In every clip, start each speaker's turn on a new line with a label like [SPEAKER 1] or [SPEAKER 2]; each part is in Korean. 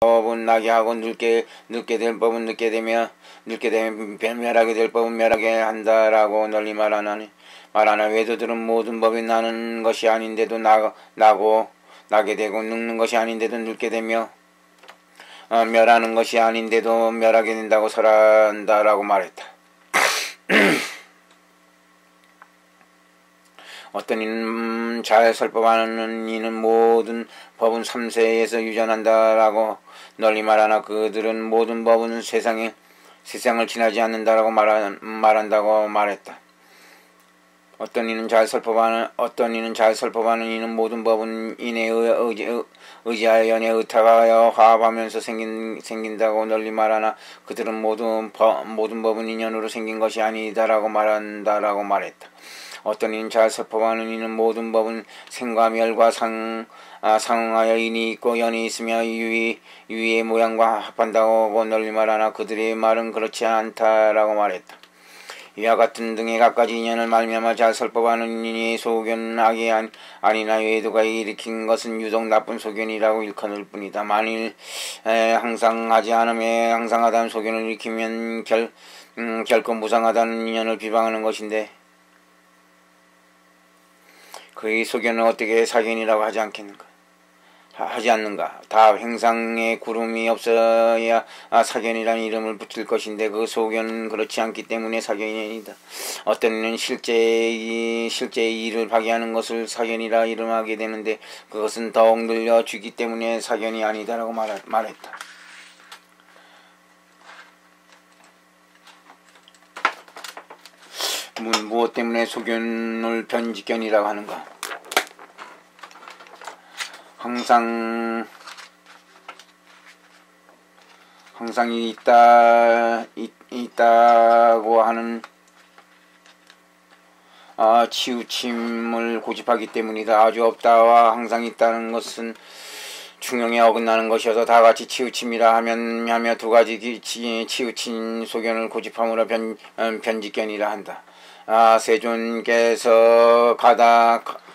[SPEAKER 1] 법은 나게 하고 늙게 될 법은 늙게 되면 멸하게 될 법은 멸하게 한다라고 널리 말하나니 외도들은 모든 법이 나는 것이 아닌데도 나게 되고 늙는 것이 아닌데도 늙게 되며 멸하는 것이 아닌데도 멸하게 된다고 설한다라고 말했다. 어떤 이는 잘 설법하는 이는 모든 법은 삼세에서 유전한다라고 널리 말하나 그들은 모든 법은 세상을 지나지 않는다라고 말한다고 말했다. 어떤 이는 잘 설법하는 이는 모든 법은 인에 의지하여 연에 의탁하여 화합하면서 생긴다고 널리 말하나 그들은 모든 법은 인연으로 생긴 것이 아니다라고 말한다라고 말했다. 어떤 이는 잘 설법하는 이는 모든 법은 생과 멸과 상응하여 인이 있고 연이 있으며 유의의 모양과 합한다고 널리 말하나 그들의 말은 그렇지 않다라고 말했다. 이와 같은 등의 갖가지 인연을 말미암아 잘 설법하는 이니 소견은 악이 아니나 외도가 일으킨 것은 유독 나쁜 소견이라고 일컫을 뿐이다. 만일 항상 하지 않으며 항상 하다는 소견을 일으키면 결코 무상하다는 인연을 비방하는 것인데 그의 소견은 어떻게 사견이라고 하지 않는가? 다 횡상의 구름이 없어야 사견이라는 이름을 붙일 것인데 그 소견은 그렇지 않기 때문에 사견이 아니다. 어떤 이는 실제의 일을 파괴하는 것을 사견이라 이름하게 되는데 그것은 더욱 늘려주기 때문에 사견이 아니다라고 말했다. 무엇 때문에 소견을 변직견이라고 하는가? 항상 있다고 하는 치우침을 고집하기 때문이다. 아주 없다와 항상 있다는 것은 중용에 어긋나는 것이어서 다같이 치우침이라 하며 두 가지 치우친 소견을 고집함으로 변직견이라 한다. 세존께서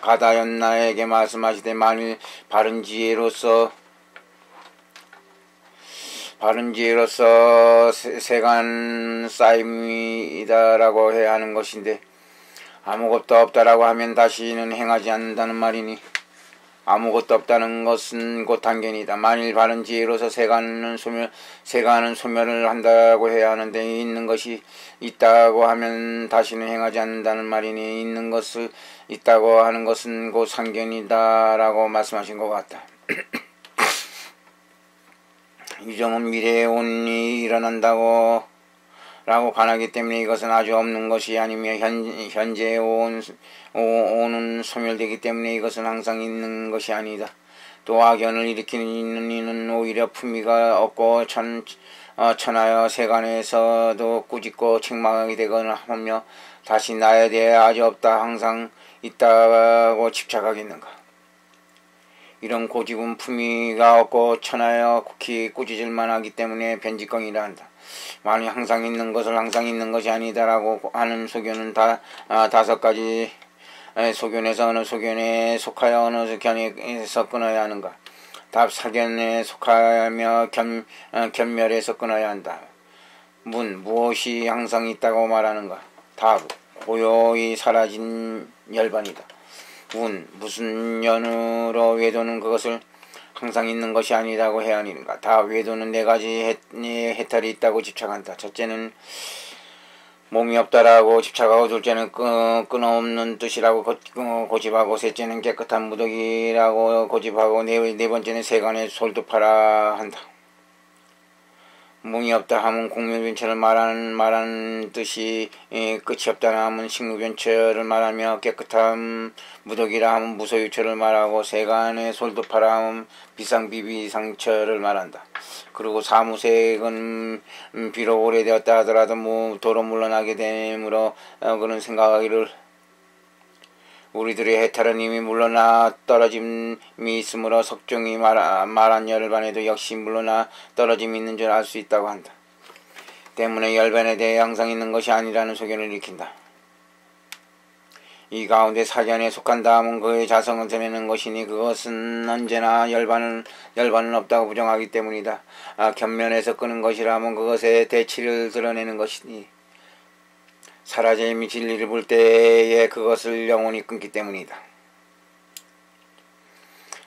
[SPEAKER 1] 가다연나에게 말씀하시되 만일 바른 지혜로서 세간 쌓임이다라고 해야 하는 것인데 아무것도 없다라고 하면 다시는 행하지 않는다는 말이니 아무것도 없다는 것은 곧 단견이다. 만일 바른 지혜로서 세간은 소멸을 한다고 해야 하는데 있는 것이 있다고 하면 다시는 행하지 않는다는 말이니 있는 것을 있다고 하는 것은 곧 상견이다라고 말씀하신 것 같다. 유정은 미래에 온 일이 일어난다고 라고 관하기 때문에 이것은 아주 없는 것이 아니며 현재에 오는 소멸되기 때문에 이것은 항상 있는 것이 아니다. 또 악연을 일으키는 이는 오히려 품위가 없고 천하여 세간에서도 꾸짖고 책망하게 되거나 하며 다시 나에 대해 아주 없다 항상 있다고 집착하겠는가. 이런 고집은 품위가 없고 천하여 국히 꾸짖을만 하기 때문에 변직경이라 한다. 만일 항상 있는 것을 항상 있는 것이 아니다라고 하는 소견은 다섯 가지 소견에서 어느 소견에 속하여 어느 견에서 끊어야 하는가? 답 사견에 속하며 견멸에서 끊어야 한다. 무엇이 항상 있다고 말하는가? 답 고요히 사라진 열반이다. 무슨 연으로 외도는 그것을 항상 있는 것이 아니라고 해야 하는가? 다 외도는 네 가지 해탈이 있다고 집착한다. 첫째는 몸이 없다라고 집착하고, 둘째는 끊어없는 뜻이라고 고집하고, 셋째는 깨끗한 무덕이라고 고집하고, 네 번째는 세간에 솔도파라 한다. 몸이 없다 하면 공묘변처를 말하는 뜻이 끝이 없다 하면 식무변처를 말하며 깨끗한 무덕이라 하면 무소유처를 말하고 세간의 솔도파라 하면 비상비비상처를 말한다. 그리고 사무색은 비록 오래되었다 하더라도 도로 물러나게 되므로 그런 생각하기를 우리들의 해탈은 이미 물러나 떨어짐이 있으므로 석종이 말한 열반에도 역시 물러나 떨어짐이 있는 줄 알 수 있다고 한다. 때문에 열반에 대해 항상 있는 것이 아니라는 소견을 일으킨다. 이 가운데 사견에 속한 다음은 그의 자성을 드러내는 것이니 그것은 언제나 열반은 없다고 부정하기 때문이다. 견면에서 끄는 것이라면 그것의 대치를 드러내는 것이니 사라짐이 진리를 볼 때에 그것을 영원히 끊기 때문이다.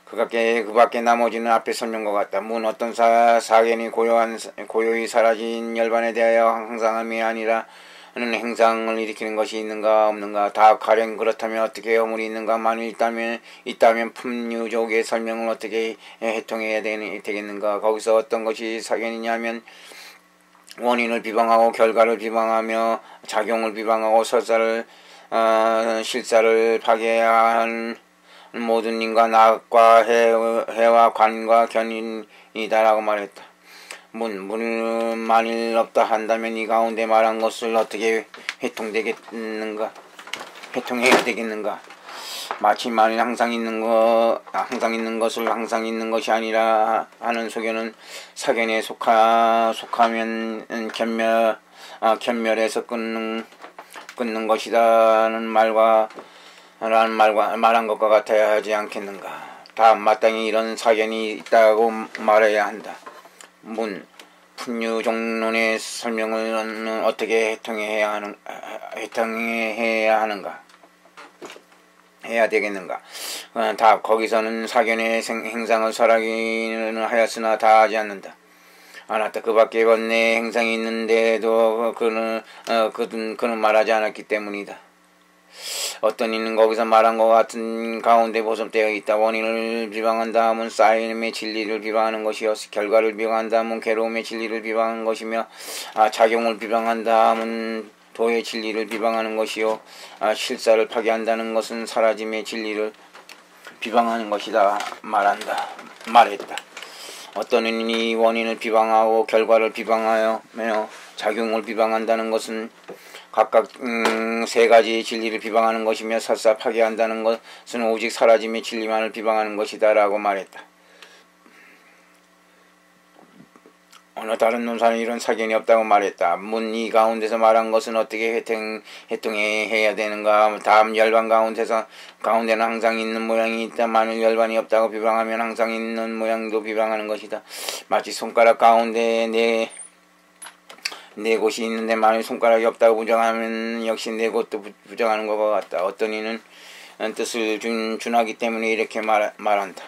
[SPEAKER 1] 그 밖에 나머지는 앞에 설명과 같다. 문 어떤 사견이 고요히 사라진 열반에 대하여 항상함이 아니라 하는 행상을 일으키는 것이 있는가 없는가. 다 가령 그렇다면 어떻게 허물이 있는가. 만일 있다면 품류족의 설명을 어떻게 해통해야 되겠는가. 거기서 어떤 것이 사견이냐면 원인을 비방하고 결과를 비방하며 작용을 비방하고 실사를 파괴한 모든 인과 낙과 해와 관과 견인이다라고 말했다. 문을 만일 없다 한다면 이 가운데 말한 것을 어떻게 해통해야 되겠는가. 마치 만일 항상 있는 것을 항상 있는 것이 아니라 하는 소견은 사견에 속하면 견멸에서 끊는 것이다는 말한 것과 같아야 하지 않겠는가. 다음 마땅히 이런 사견이 있다고 말해야 한다. 분유종론의 설명을 어떻게 해야 하는가. 해야 되겠는가. 답. 거기서는 사견의 행상을 설하기는 하였으나 다 하지 않는다. 않았다. 그 밖에 번뇌의 행상이 있는데도 그는 말하지 않았기 때문이다. 어떤 이는 거기서 말한 것 같은 가운데 보섭되어 있다. 원인을 비방한 다음은 쌓임의 진리를 비방하는 것이요, 결과를 비방한 다음은 괴로움의 진리를 비방하는 것이며, 작용을 비방한 다음은 도의 진리를 비방하는 것이요, 실사를 파괴한다는 것은 사라짐의 진리를 비방하는 것이다 말했다. 어떤 이는 이 원인을 비방하고 결과를 비방하여 작용을 비방한다는 것은 각각 세 가지 진리를 비방하는 것이며 설사 파괴한다는 것은 오직 사라짐의 진리만을 비방하는 것이다 라고 말했다. 어느 다른 논사는 이런 사견이 없다고 말했다. 이 가운데서 말한 것은 어떻게 해통해야 되는가. 다음 열반 가운데는 항상 있는 모양이 있다. 만일 열반이 없다고 비방하면 항상 있는 모양도 비방하는 것이다. 마치 손가락 가운데 네 곳이 있는데 만일 손가락이 없다고 부정하면 역시 네 곳도 부정하는 것과 같다. 어떤 이는 뜻을 준하기 때문에 이렇게 말한다.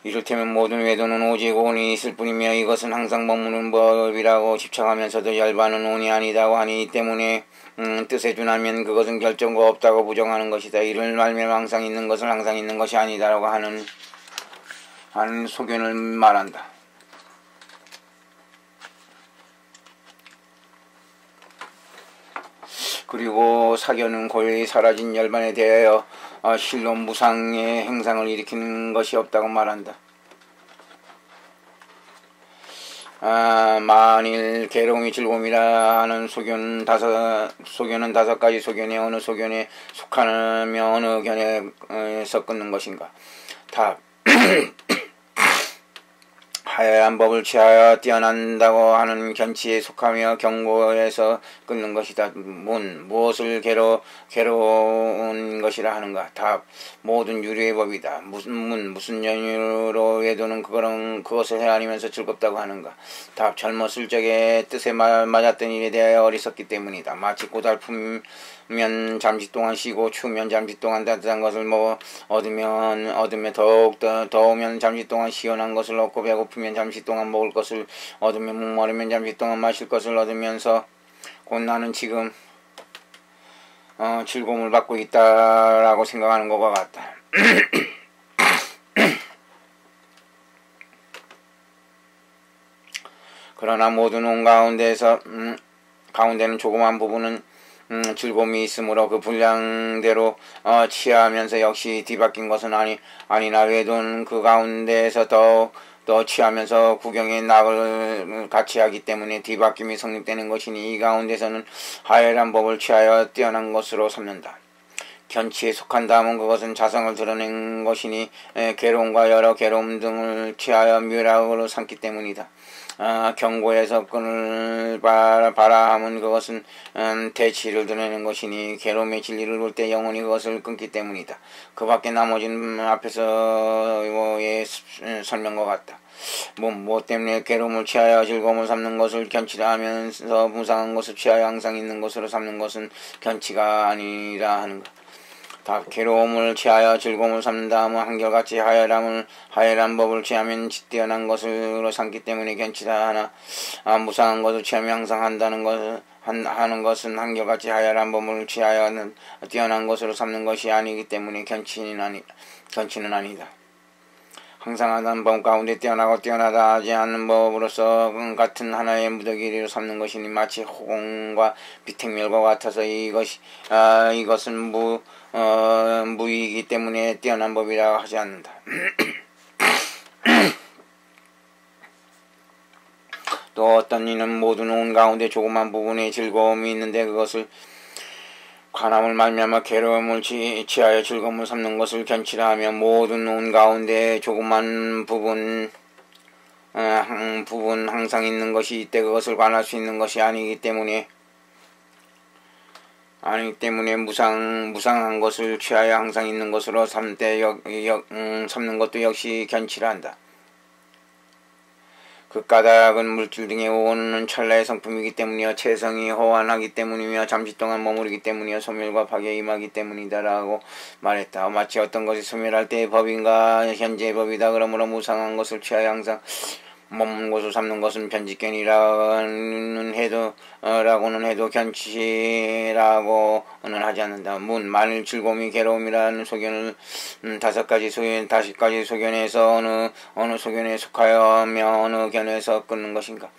[SPEAKER 1] 이를테면 모든 외도는 오직 온이 있을 뿐이며 이것은 항상 머무는 법이라고 집착하면서도 열반은 온이 아니다고 하니 이 때문에 뜻에 준하면 그것은 결정과 없다고 부정하는 것이다. 이를 말면 항상 있는 것은 항상 있는 것이 아니다라고 하는 소견을 말한다. 그리고 사견은 고요히 사라진 열반에 대하여 실로 무상의 행상을 일으키는 것이 없다고 말한다. 만일 괴로움이 즐거움이라 하는 소견은 다섯 가지 소견에 어느 소견에 속하며 어느 견에서 끊는 것인가. 답. 하야한 법을 취하여 뛰어난다고 하는 견치에 속하며 경고에서 끊는 것이다. 무엇을 괴로운 것이라 하는가. 답. 모든 유리의 법이다. 무슨 연유로 외도는 그것을 헤아리면서 즐겁다고 하는가. 답. 젊었을 적에 뜻에 맞았던 일에 대하여 어리석기 때문이다. 마치 고달프면 잠시 동안 쉬고 추우면 잠시 동안 따뜻한 것을 얻으며 더욱 더우면 잠시 동안 시원한 것을 얻고 배고프면 잠시 동안 먹을 것을 얻으며 목마르면 잠시 동안 마실 것을 얻으면서 곧 나는 지금 즐거움을 받고 있다라고 생각하는 것과 같다. 그러나 모든 온 가운데는 조그만 부분은 즐거움이 있으므로 그 분량대로 취하면서 역시 뒤바뀐 것은 아니나 외도는 그 가운데에서 더 취하면서 구경의 낙을 같이 하기 때문에 뒤바뀜이 성립되는 것이니 이 가운데서는 하열한 법을 취하여 뛰어난 것으로 삼는다. 견치에 속한다 하면 그것은 자성을 드러낸 것이니 괴로움과 여러 괴로움 등을 취하여 묘락으로 삼기 때문이다. 경고에서 끈을 봐라 하면 그것은 대치를 드러내는 것이니 괴로움의 진리를 볼 때 영원히 그것을 끊기 때문이다. 그 밖에 나머지는 앞에서의 설명과 같다. 무엇 때문에 괴로움을 취하여 즐거움을 삼는 것을 견치라 하면서 무상한 것을 취하여 항상 있는 것으로 삼는 것은 견치가 아니라 하는가. 다 괴로움을 취하여 즐거움을 삼는다 하면 한결같이 하열한 법을 취하면 뛰어난 것으로 삼기 때문에 견치다 하나 무상한 것을 취하며 항상 하는 것은 한결같이 하열한 법을 취하여 뛰어난 것으로 삼는 것이 아니기 때문에 견치는 아니다. 항상 하는 법 가운데 뛰어나고 뛰어나다 하지 않는 법으로서 같은 하나의 무더기로 삼는 것이니 마치 호공과 비택멸과 같아서 이것은 무이기 때문에 뛰어난 법이라 하지 않는다. 또 어떤 이는 모든 온 가운데 조그만 부분에 즐거움이 있는데 그것을 관함을 말미암아 괴로움을 취하여 즐거움을 삼는 것을 견치라 하며 모든 온 가운데 조그만 부분 항상 있는 것이 이때 그것을 관할 수 있는 것이 아니기 때문에 무상한 것을 취하여 항상 있는 것으로 삼는 것도 역시 견치라 한다. 그 까닭은 물질 등의 오는 찰나의 성품이기 때문이요 체성이 허환하기 때문이며 잠시 동안 머무르기 때문이요 소멸과 파괴에 임하기 때문이다라고 말했다. 마치 어떤 것이 소멸할 때의 법인가 현재의 법이다. 그러므로 무상한 것을 취하여 항상 머무는 것을 삼는 것은 변직견이라고는 해도 견치라고는 하지 않는다. 만일 즐거움이 괴로움이라는 소견을 다섯 가지 소견에서 어느 소견에 속하여며 어느 견에서 끊는 것인가.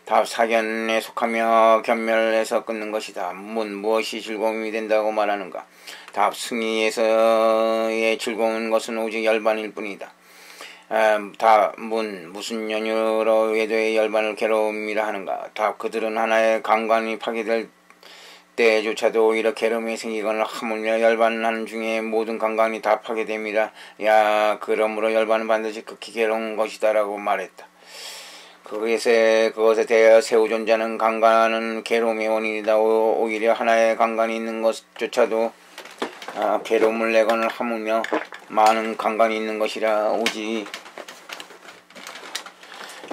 [SPEAKER 1] 답 사견에 속하며 견멸에서 끊는 것이다. 무엇이 즐거움이 된다고 말하는가. 답 승리에서의 즐거운 것은 오직 열반일 뿐이다. 무슨 연유로 외도의 열반을 괴로움이라 하는가. 답 그들은 하나의 강관이 파괴될 때조차도 오히려 괴로움이 생기거나 하물며 열반하는 중에 모든 강관이 다 파괴됩니다. 그러므로 열반은 반드시 극히 괴로운 것이다 라고 말했다. 그것에 대하여 세우존자는 강관은 괴로움의 원인이다. 오히려 하나의 강관이 있는 것조차도 괴로움을 내거나 하물며 많은 강관이 있는 것이라. 오직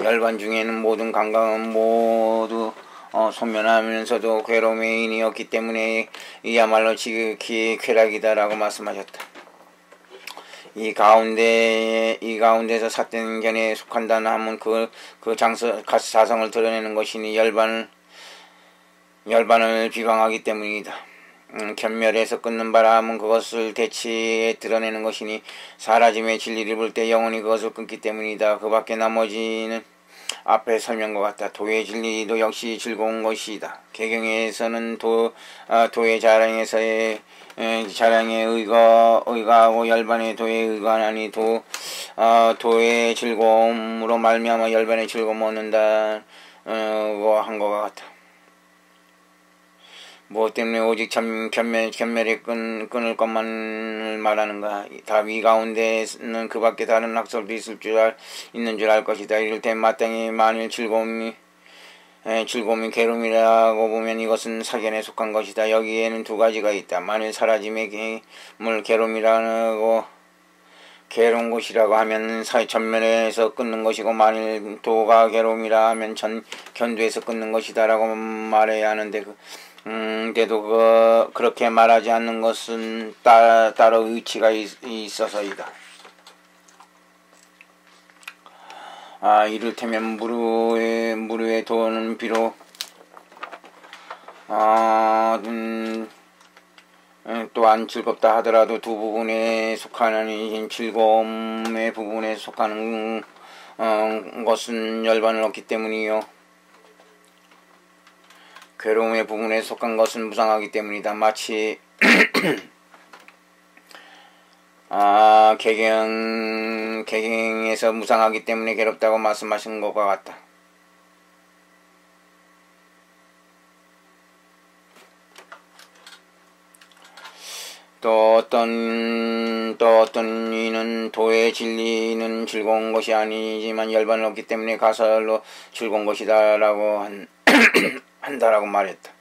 [SPEAKER 1] 열반 중에는 모든 강관은 모두 소멸하면서도 괴로움의 인이었기 때문에 이야말로 지극히 쾌락이다라고 말씀하셨다. 이 가운데서 삿된 견에 속한다는 하면 그 자성을 드러내는 것이니 열반을 비방하기 때문이다. 견멸에서 끊는 바라 하면 그것을 대치에 드러내는 것이니 사라짐의 진리를 볼 때 영원히 그것을 끊기 때문이다. 그 밖에 나머지는 앞에 설명과 같다. 도의 진리도 역시 즐거운 것이다. 개경에서는 도의 자랑에 의거하고 열반의 도에 의거하니 도의 즐거움으로 말미암아 열반의 즐거움을 얻는다 한 것과 같다. 무엇 때문에 오직 견멸에 끊을 것만을 말하는가. 답 이 가운데는 그 밖에 다른 학설도 있는 줄 알 것이다. 이를테면 마땅히 만일 즐거움이 괴로움이라고 보면 이것은 사견에 속한 것이다. 여기에는 두 가지가 있다. 만일 사라짐의 물 괴로움이라고 괴로운 것이라고 하면 전면에서 끊는 것이고 만일 도가 괴로움이라 하면 견도에서 끊는 것이다 라고 말해야 하는데 그렇게 말하지 않는 것은 따로 의치가 있어서이다. 이를테면 무르의 도는 비록 또한 즐겁다 하더라도 두 부분에 속하는 즐거움의 부분에 속하는 것은 열반을 얻기 때문이요 괴로움의 부분에 속한 것은 무상하기 때문이다. 마치 개경에서 무상하기 때문에 괴롭다고 말씀하신 것과 같다. 또 어떤 이는 도의 진리는 즐거운 것이 아니지만 열반을 얻기 때문에 가설로 즐거운 것이다라고 한다라고 말했다.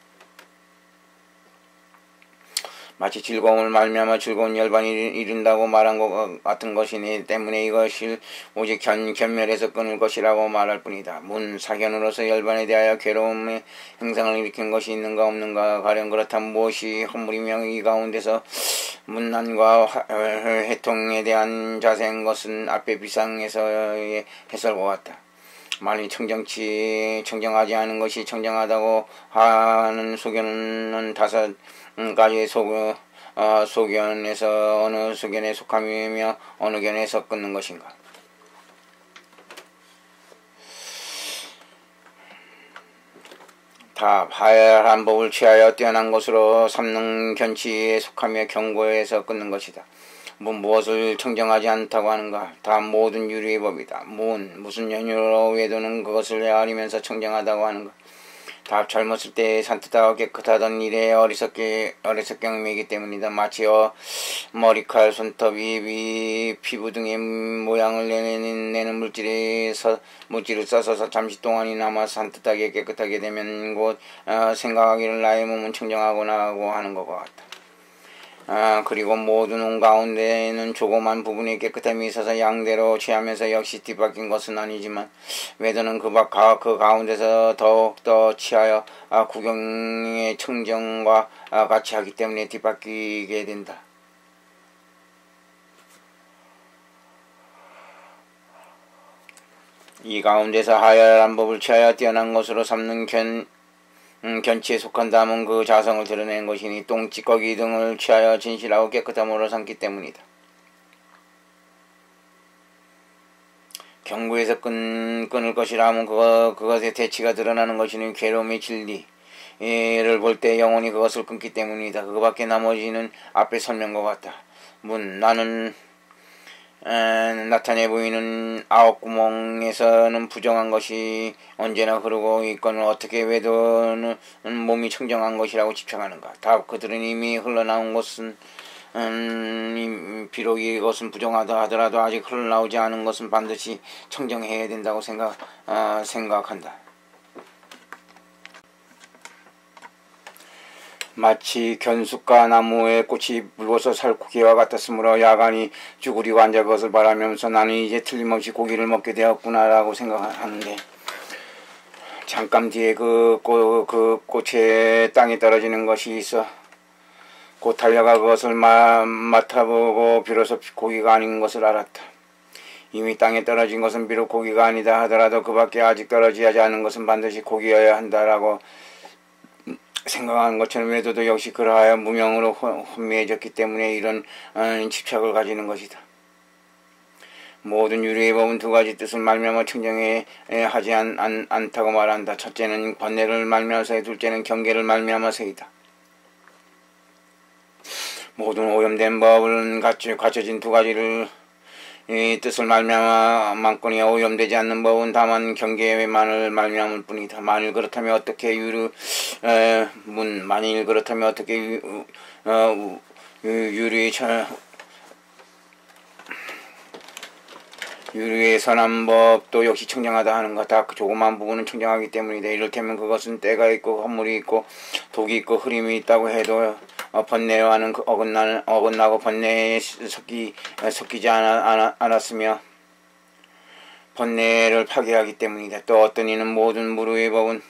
[SPEAKER 1] 마치 즐거움을 말미암아 즐거운 열반이 이른다고 말한 것 같은 것이니 때문에 이것을 오직 견멸해서 끊을 것이라고 말할 뿐이다. 문 사견으로서 열반에 대하여 괴로움의 형상을 일으킨 것이 있는가 없는가. 가령 그렇다면 무엇이 허물이며 이 가운데서 문난과 해통에 대한 자세한 것은 앞에 비상에서의 해설과 같다. 만일 청정하지 않은 것이 청정하다고 하는 소견은 5가지 소견에서 어느 소견에 속함이며 어느 견에서 끊는 것인가. 답. 하야한 법을 취하여 뛰어난 것으로 삼는 견치에 속하며 경고에서 끊는 것이다. 무엇을 청정하지 않다고 하는가? 다 모든 유리의 법이다. 무슨 연유로 외도는 그것을 헤아리면서 청정하다고 하는가? 답. 젊었을 때 산뜻하고 깨끗하던 일에 어리석경이기 때문이다. 마치 머리칼, 손톱, 입, 피부 등의 모양을 내는 물질을 써서 잠시 동안이나마 산뜻하게 깨끗하게 되면 곧 생각하기를 나의 몸은 청정하고나고 하는 것과 같다. 그리고 모든 온 가운데에는 조그만 부분에 깨끗함이 있어서 양대로 취하면서 역시 뒤바뀐 것은 아니지만 외도는 그 가운데서 더욱더 취하여 구경의 청정과 같이 하기 때문에 뒤바뀌게 된다. 이 가운데서 하야한 법을 취하여 뛰어난 것으로 삼는 견치에 속한다면 그 자성을 드러낸 것이니 똥, 찌꺼기 등을 취하여 진실하고 깨끗함으로 삼기 때문이다. 경고에서 끊을 것이라 하면 그것의 대치가 드러나는 것이니 괴로움의 진리를 볼 때 영혼이 그것을 끊기 때문이다. 그거밖에 나머지는 앞에 설명과 같다. 나는 나타내 보이는 9구멍에서는 부정한 것이 언제나 흐르고 있거늘 어떻게 외도는 몸이 청정한 것이라고 집착하는가. 답. 그들은 이미 흘러나온 것은 비록 이것은 부정하다 하더라도 아직 흘러나오지 않은 것은 반드시 청정해야 된다고 생각한다. 마치 견숫가 나무에 꽃이 붉어서 살코기와 같았으므로 야간이 쭈그리고 앉아 그것을 바라면서 나는 이제 틀림없이 고기를 먹게 되었구나라고 생각하는데 잠깐 뒤에 그 꽃에 땅에 떨어지는 것이 있어 곧 달려가 그것을 맡아보고 비로소 고기가 아닌 것을 알았다. 이미 땅에 떨어진 것은 비록 고기가 아니다 하더라도 그 밖에 아직 떨어지지 않은 것은 반드시 고기여야 한다라고 생각하는 것처럼 외도도 역시 그러하여 무명으로 혼미해졌기 때문에 이런 집착을 가지는 것이다. 모든 유리의 법은 2가지 뜻을 말미암아 청정해 하지 않다고 말한다. 첫째는 번뇌를 말미암아서의, 둘째는 경계를 말미암아서이다. 모든 오염된 법은 갖춰진 2가지를 이 뜻을 말미암았거니와 오염되지 않는 법은 다만 경계만을 말미암을 뿐이다. 만일 그렇다면 어떻게 유리의 선한 법도 역시 청정하다 하는가. 다 그 조그만 부분은 청정하기 때문이다. 이를테면 그것은 때가 있고 허물이 있고 독이 있고 흐림이 있다고 해도 번뇌와는 어긋나고 번뇌에 섞이지 않았으며 번뇌를 파괴하기 때문이다. 또 어떤 이는 모든 무르의 법은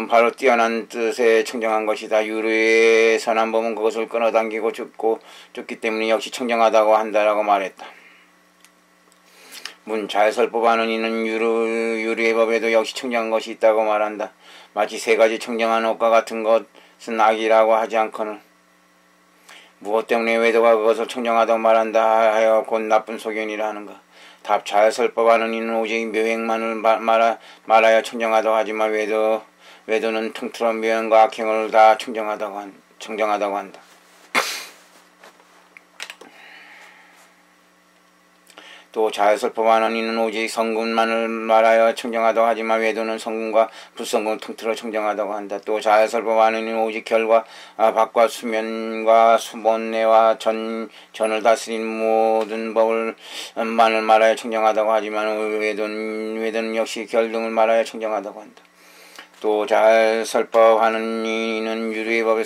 [SPEAKER 1] 바로 뛰어난 뜻에 청정한 것이다. 유르의 선한 법은 그것을 끌어당기고 쫓기 때문에 역시 청정하다고 한다라고 말했다. 자설법하는 이는 유르의 법에도 역시 청정한 것이 있다고 말한다. 마치 3가지 청정한 옷과 같은 것은 악이라고 하지 않거늘 무엇 때문에 외도가 그것을 청정하다고 말한다 하여 곧 나쁜 소견이라 하는가. 답. 자설법하는 이는 오직 묘행만을 말하여 청정하다고 하지만 외도는 퉁퉁한 묘행과 악행을 다 청정하다고 한다. 또 자설법하는 이는 오직 성금만을 말하여 청정하다고 하지만 외도는 성금과 불성금을 통틀어 청정하다고 한다. 또 자설법하는 이는 오직 결과 밖과 수면과 수본내와 전을 다스린 모든 법을 만을 말하여 청정하다고 하지만 외도는 역시 결 등을 말하여 청정하다고 한다. 또 자설법하는 이는 유리의 법에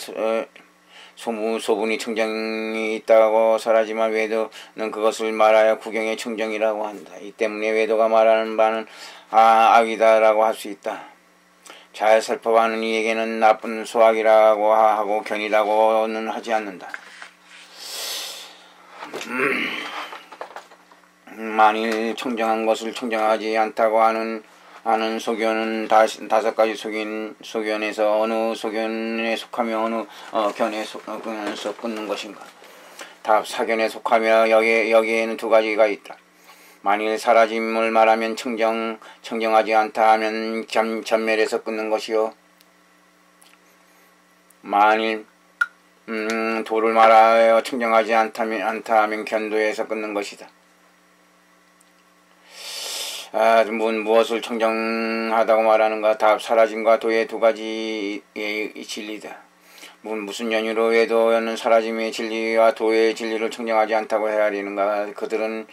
[SPEAKER 1] 소분이 청정이 있다고 설하지만 외도는 그것을 말하여 구경의 청정이라고 한다. 이 때문에 외도가 말하는 바는 악이다라고 할 수 있다. 자설법하는 이에게는 나쁜 소악이라고 하고 견이라고는 하지 않는다. 만일 청정한 것을 청정하지 않다고 하는 소견은 다섯 가지 소견에서 어느 소견에 속하며 어느 견에 속해서 끊는 것인가? 답 사견에 속하며 여기에는 두 가지가 있다. 만일 사라짐을 말하면 청정하지 않다 하면 전멸에서 끊는 것이요. 만일 도를 말하여 청정하지 않다 하면 견도에서 끊는 것이다. 무엇을 청정하다고 말하는가? 답 사라짐과 도의 두 가지의 진리다. 무슨 연유로 외도는 사라짐의 진리와 도의 진리를 청정하지 않다고 헤아리는가? 그들은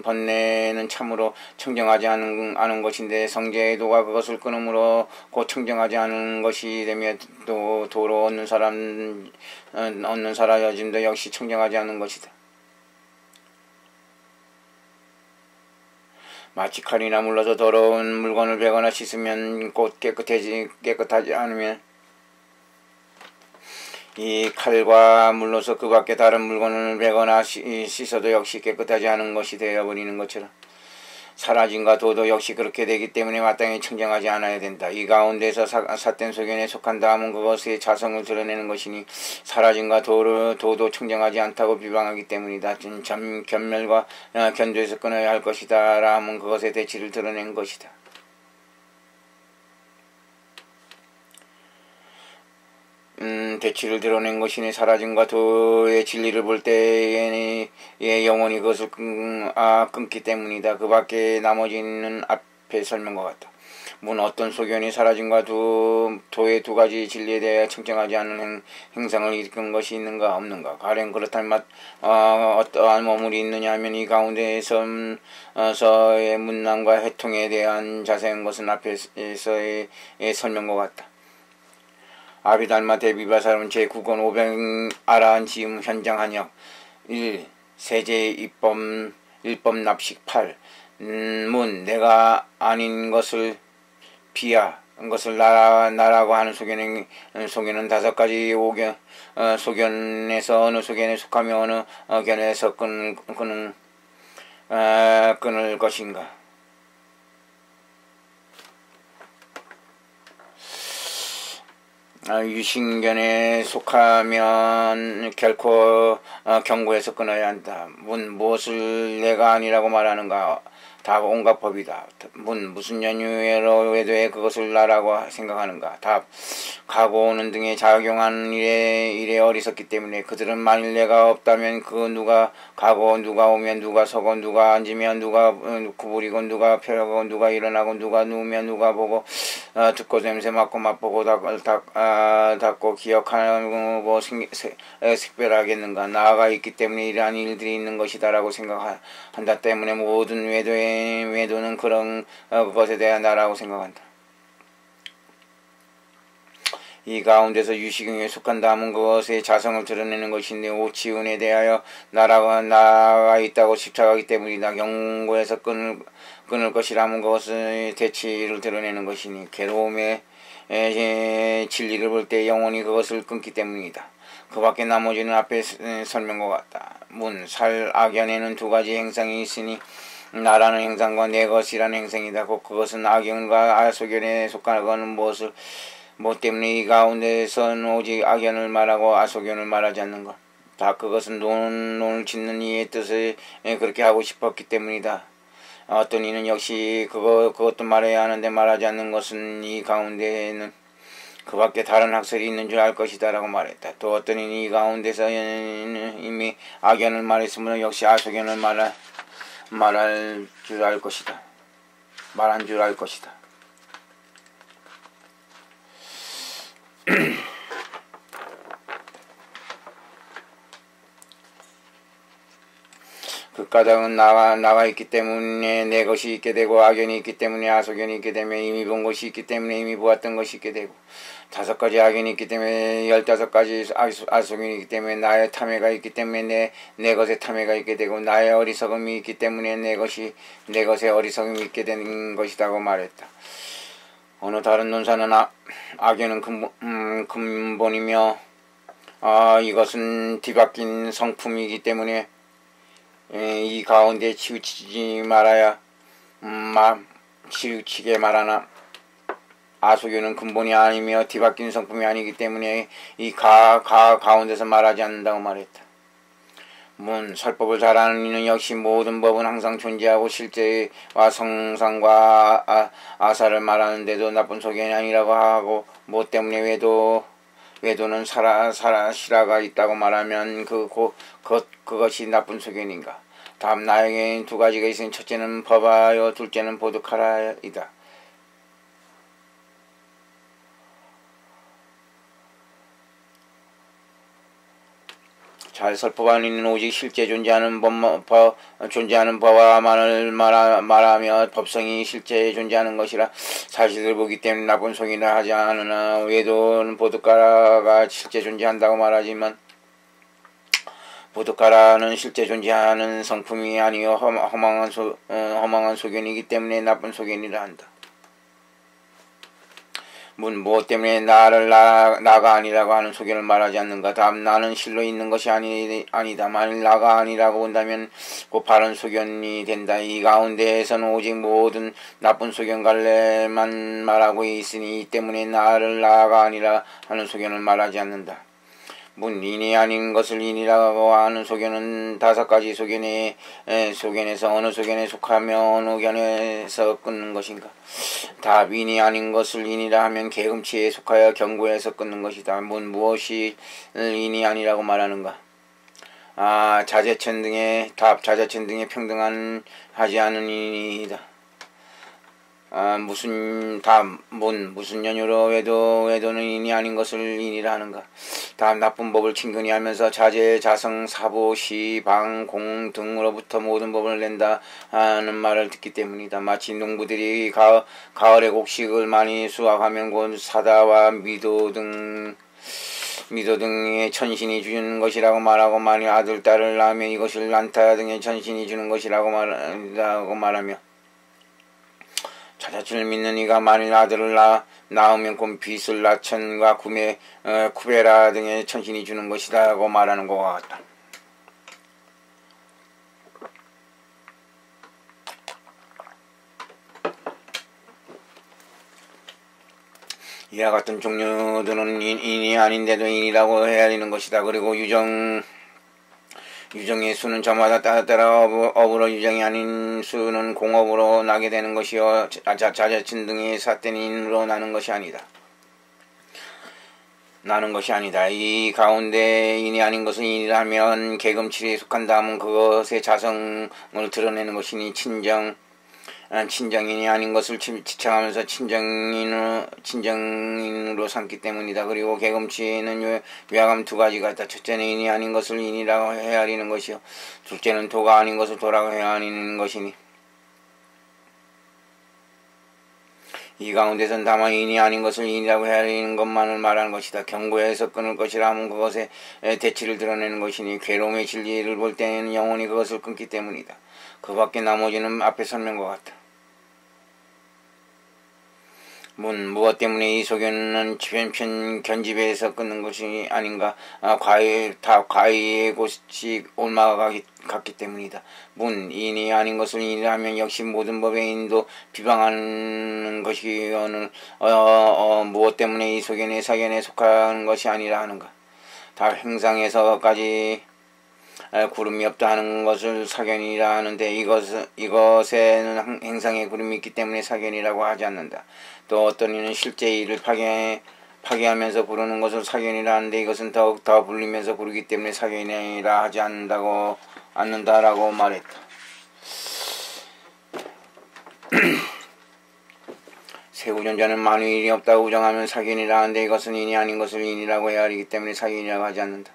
[SPEAKER 1] 번뇌는 참으로 청정하지 않은 것인데 성제의 도가 그것을 끊음으로 곧 청정하지 않은 것이 되며 도로 얻는 사라짐도 역시 청정하지 않은 것이다. 마치 칼이나 물러서 더러운 물건을 베거나 씻으면 곧 깨끗하지 않으면 이 칼과 물러서 그 밖에 다른 물건을 베거나 씻어도 역시 깨끗하지 않은 것이 되어버리는 것처럼 사라짐과 도도 역시 그렇게 되기 때문에 마땅히 청정하지 않아야 된다. 이 가운데서 삿된 소견에 속한다 하면 그것의 자성을 드러내는 것이니 사라짐과 도도 청정하지 않다고 비방하기 때문이다. 견멸과 견도에서 끊어야 할 것이다 라 하면 그것의 대치를 드러낸 것이다. 대치를 드러낸 것이니 사라짐과 도의 진리를 볼 때에 영원히 그것을 끊기 때문이다. 그 밖에 나머지는 앞에 설명과 같다. 어떤 소견이 사라짐과 도의 두 가지 진리에 대해 청정하지 않은 행상을 일으킨 것이 있는가 없는가? 가령 그렇다면 어떠한 머물이 있느냐 하면 이 가운데에서의 문난과 해통에 대한 자세한 것은 앞에서의 설명과 같다. 아비달마 대비바사론 제9권 500 아라한 지음 현장 한역 1. 세제 일법 납식 8. 내가 아닌 것을 비야 것을 나라고 하는 소견은 다섯 가지 소견에서 어느 소견에 속하며 어느 견에서 끊을 것인가? 유신견에 속하면 결코 경고에서 끊어야 한다. 무엇을 내가 아니라고 말하는가? 답 온갖 법이다. 무슨 연유로 외도에 그것을 나라고 생각하는가? 답 가고 오는 등에 작용한 일에 어리석기 때문에 그들은 만일 내가 없다면 그 누가 가고 누가 오면 누가 서고 누가 앉으면 누가 구부리고 누가 펴고 누가 일어나고 누가 누우면 누가 보고 듣고 냄새 맡고 맛보고 닦고 기억하고 식별하겠는가? 나아가 있기 때문에 이러한 일들이 있는 것이다 라고 생각한다 때문에 모든 외도는 그런 것에 대한 나라고 생각한다. 이 가운데서 유시경에 속한다 하면 그것의 자성을 드러내는 것인데 오치운에 대하여 나라가 있다고 집착하기 때문이다. 경고에서 끊을 것이라면 그것의 대치를 드러내는 것이니 괴로움의 진리를 볼 때 영원히 그것을 끊기 때문이다. 그 밖에 나머지는 앞에 설명과 같다. 악연에는 두 가지 행상이 있으니 나라는 행상과 내 것이라는 행상이다. 곧 그것은 악연과 아소견에 속하는 뭐 때문에 이 가운데서는 오직 악연을 말하고 아소견을 말하지 않는 것. 다 그것은 논을 짓는 이의 뜻을 그렇게 하고 싶었기 때문이다. 어떤 이는 역시 그것도 말해야 하는데 말하지 않는 것은 이 가운데에는 그 밖에 다른 학설이 있는 줄 알 것이다 라고 말했다. 또 어떤 이는 이 가운데서 이미 악연을 말했으므로 역시 아소견을 말할 줄 알 것이다. 말한 줄 알 것이다. 그 까닭은 나가 있기 때문에 내 것이 있게 되고 악연이 있기 때문에 아소견이 있게 되며 이미 본 것이 있기 때문에 이미 보았던 것이 있게 되고 5가지 악연이 있기 때문에 15가지 아소견이 있기 때문에 나의 탐해가 있기 때문에 내 것의 탐해가 있게 되고 나의 어리석음이 있기 때문에 내 것의 어리석음이 있게 되는 것이라고 말했다. 어느 다른 논사는 악연은 근본이며 이것은 뒤바뀐 성품이기 때문에 이 가운데 치우치지 말아야 치우치게 말하나 아소견은 근본이 아니며 뒤바뀐 성품이 아니기 때문에 이 가운데서 말하지 않는다고 말했다. 설법을 잘 아는 이는 역시 모든 법은 항상 존재하고 실제와 성상과 아사를 말하는데도 나쁜 소견이 아니라고 하고 뭐 때문에 외도는 실화가 있다고 말하면 그것이 나쁜 소견인가. 다음 나에게는 2가지가 있으니 첫째는 법하여 둘째는 보득하라이다. 잘 설법하는 이는 오직 실제 존재하는 법화만을 말하며 법성이 실제 존재하는 것이라 사실을 보기 때문에 나쁜 소견이라 하지 않으나 외도는 보드카라가 실제 존재한다고 말하지만 보드카라는 실제 존재하는 성품이 아니요 허망한 소견이기 때문에 나쁜 소견이라 한다. 무엇 때문에 나가 아니라고 하는 소견을 말하지 않는가. 다음 나는 실로 있는 것이 아니다. 만일 나가 아니라고 본다면 곧 바른 소견이 된다. 이 가운데에서는 오직 모든 나쁜 소견 갈래만 말하고 있으니 이 때문에 나가 아니라 하는 소견을 말하지 않는다. 인이 아닌 것을 인이라고 하는 소견은 5가지 소견에서 어느 소견에 속하며 어느 견에서 끊는 것인가. 답 인이 아닌 것을 인이라 하면 개금치에 속하여 경고에서 끊는 것이다. 무엇이 인이 아니라고 말하는가. 자재천 등의 평등한 하지 않은 인이다. 무슨 연유로 외도는 인이 아닌 것을 인이라 하는가. 다음 나쁜 법을 친근히 하면서 자재, 자성, 사보, 시, 방, 공 등으로부터 모든 법을 낸다 하는 말을 듣기 때문이다. 마치 농부들이 가을에 곡식을 많이 수확하면 곧 사다와 미도 등의 천신이 주는 것이라고 말하고 만일 아들, 딸을 낳으면 이것을 난타 등의 천신이 주는 것이라고 말하며 자자친을 믿는 이가 만일 아들을 낳으면 곧 빚을 나천과 쿠베라 등의 천신이 주는 것이라고 말하는 것 같다. 이와 같은 종류들은 인이 아닌데도 인이라고 해야 되는 것이다. 그리고 유정의 수는 저마다 따라 업으로 유정이 아닌 수는 공업으로 나게 되는 것이요 자자친 등의 삿된 인으로 나는 것이 아니다. 이 가운데 인이 아닌 것은 인이라 하면 계금칠에 속한 다음은 그것의 자성을 드러내는 것이니 친정인이 아닌 것을 지칭하면서 친정인으로 삼기 때문이다. 그리고 계금치에는 위화감 2가지가 있다. 첫째는 인이 아닌 것을 인이라고 헤아리는 것이요 둘째는 도가 아닌 것을 도라고 헤아리는 것이니 이 가운데선 다만 인이 아닌 것을 인이라고 헤아리는 것만을 말하는 것이다. 경고에서 끊을 것이라 하면 그것의 대치를 드러내는 것이니 괴로움의 진리를 볼 때는 영원히 그것을 끊기 때문이다. 그 밖에 나머지는 앞에 설명과 같다. 무엇 때문에 이 소견은 편편 견집에서 끊는 것이 아닌가. 과의의 곳이 옳마가 같기 때문이다. 인이 아닌 것을 인이라 하면 역시 모든 법의 인도 비방하는 것이 무엇 때문에 이 소견의 사견에 속하는 것이 아니라 하는가. 다 행상에서까지 구름이 없다 하는 것을 사견이라 하는데 이것에는 행상에 구름이 있기 때문에 사견이라고 하지 않는다. 또 어떤 이는 실제 일을 파괴하면서 부르는 것을 사견이라 하는데 이것은 더욱 더 불리면서 부르기 때문에 사견이라 하지 않는다라고 말했다. 세우존자는 만일 인이 없다고 부정하면 사견이라 하는데 이것은 인이 아닌 것을 인이라고 헤아리기 때문에 사견이라고 하지 않는다.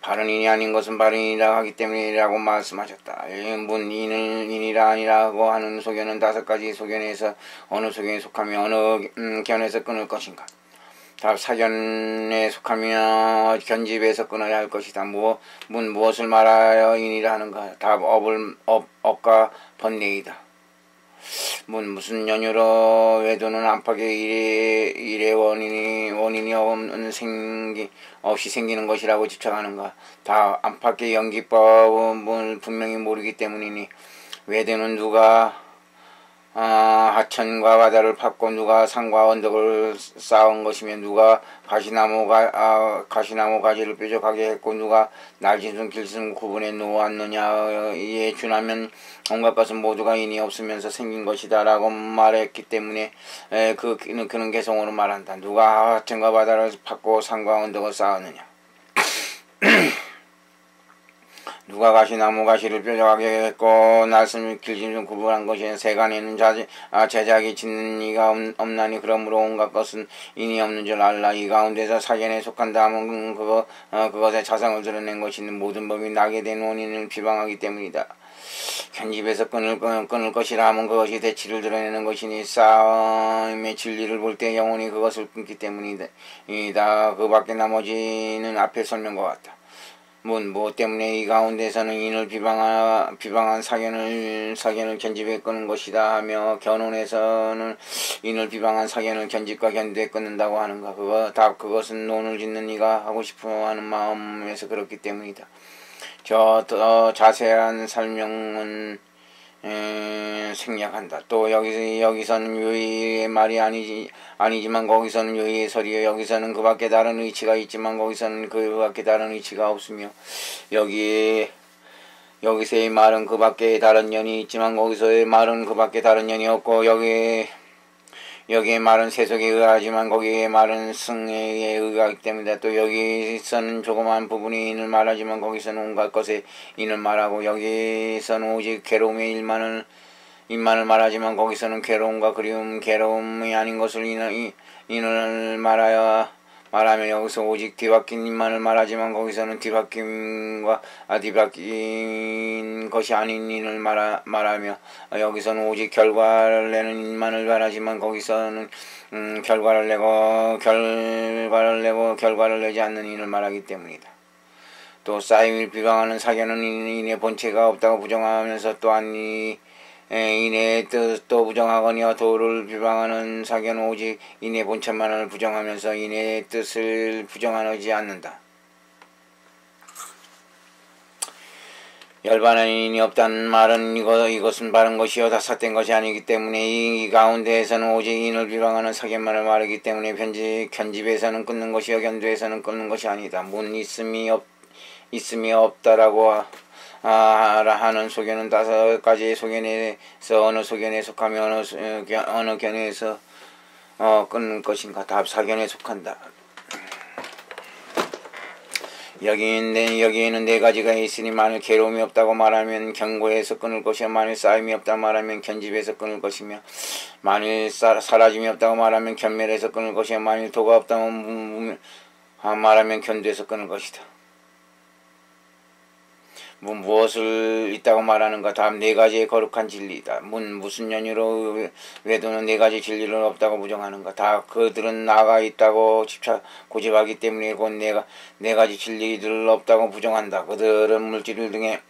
[SPEAKER 1] 바른 인이 아닌 것은 바른 인이라고 하기 때문이라고 말씀하셨다. 문 인을 인이라 아니라고 하는 소견은 5가지 소견에서 어느 소견에 속하며 어느 견에서 끊을 것인가. 답 사견에 속하며 견집에서 끊어야 할 것이다. 무엇을 말하여 인이라 하는가. 답 업과 번뇌이다. 무슨 연유로 외도는 안팎의 일의 원인이 없이 생기는 것이라고 집착하는가. 다 안팎의 연기법을 분명히 모르기 때문이니 외도는 누가 하천과 바다를 팠고 누가 산과 언덕을 쌓은 것이며 누가 가시나무 가지를 뾰족하게 했고 누가 날짐승 길짐승 구분해 놓았느냐. 이에 준하면 온갖 것은 모두가 인이 없으면서 생긴 것이다 라고 말했기 때문에 그는 개성으로 말한다. 누가 하천과 바다를 팠고 산과 언덕을 쌓았느냐. 누가 가시나무 가시를 뾰족하게 했고 날숨을 길짐승 구분한 것이 세간에는 제작이 짓는 이가 없나니 그러므로 온갖 것은 인이 없는 줄 알라. 이 가운데서 사견에 속한다 하면 그것의 자성을 드러낸 것이 있는 모든 법이 나게 된 원인을 비방하기 때문이다. 견집에서 끊을 것이라 하면 그것이 대치를 드러내는 것이니 싸움의 진리를 볼 때 영혼이 그것을 끊기 때문이다. 그 밖에 나머지는 앞에 설명과 같다. 무엇 때문에 이 가운데서는 인을 비방한 사견을 견집에 끊는 것이다 하며 견론에서는 인을 비방한 사견을 견집과 견도에 끊는다고 하는가. 그것은 논을 짓는 이가 하고 싶어 하는 마음에서 그렇기 때문이다. 더 자세한 설명은 생략한다. 또 여기서는 요의의 말이 아니지만 거기서는 요의의 설이요. 여기서는 그 밖에 다른 의치가 있지만 거기서는 그 밖에 다른 의치가 없으며 여기서의 말은 그 밖에 다른 연이 있지만 거기서의 말은 그 밖에 다른 연이 없고 여기의 말은 세속에 의하지만 거기의 말은 승에 의하기 때문이다. 또 여기서는 조그만 부분이 인을 말하지만 거기서는 온갖 것에 인을 말하고 여기서는 오직 괴로움의 인만을 말하지만 거기서는 괴로움과 괴로움이 아닌 것을 인을 말하며 여기서 오직 뒤바뀐 인만을 말하지만 거기서는 뒤바뀐 것이 아닌 인을 말하며 여기서는 오직 결과를 내는 인만을 말하지만 거기서는 결과를 내고 결과를 내지 않는 인을 말하기 때문이다. 또 싸임을 비방하는 사견은 인의 본체가 없다고 부정하면서 또한 인의 뜻도 부정하거니와 도를 비방하는 사견은 오직 인의 본체만을 부정하면서 인의 뜻을 부정하지 않는다. 열반한 인이 없다는 말은 이것은 바른 것이요 삿된 것이 아니기 때문에 이 가운데에서는 오직 인을 비방하는 사견만을 말하기 때문에 견집에서는 끊는 것이요 견도에서는 끊는 것이 아니다. 있음이 없다라고 하는 소견은 5가지의 소견에서 어느 소견에 속하며 어느 견에서 끊는 것인가. 답 사견에 속한다. 여기에는 4가지가 있으니 만일 괴로움이 없다고 말하면 경고에서 끊을 것이며 만일 싸움이 없다고 말하면 견집에서 끊을 것이며 만일 사라짐이 없다고 말하면 견멸에서 끊을 것이며 만일 도가 없다고 말하면 견도에서 끊을 것이다. 무엇을 있다고 말하는가. 다음 4가지의 거룩한 진리이다. 무슨 연유로 외도는 4가지 진리를 없다고 부정하는가. 다 그들은 나가 있다고 고집하기 때문에 곧 4가지 진리들을 없다고 부정한다. 그들은 물질 등의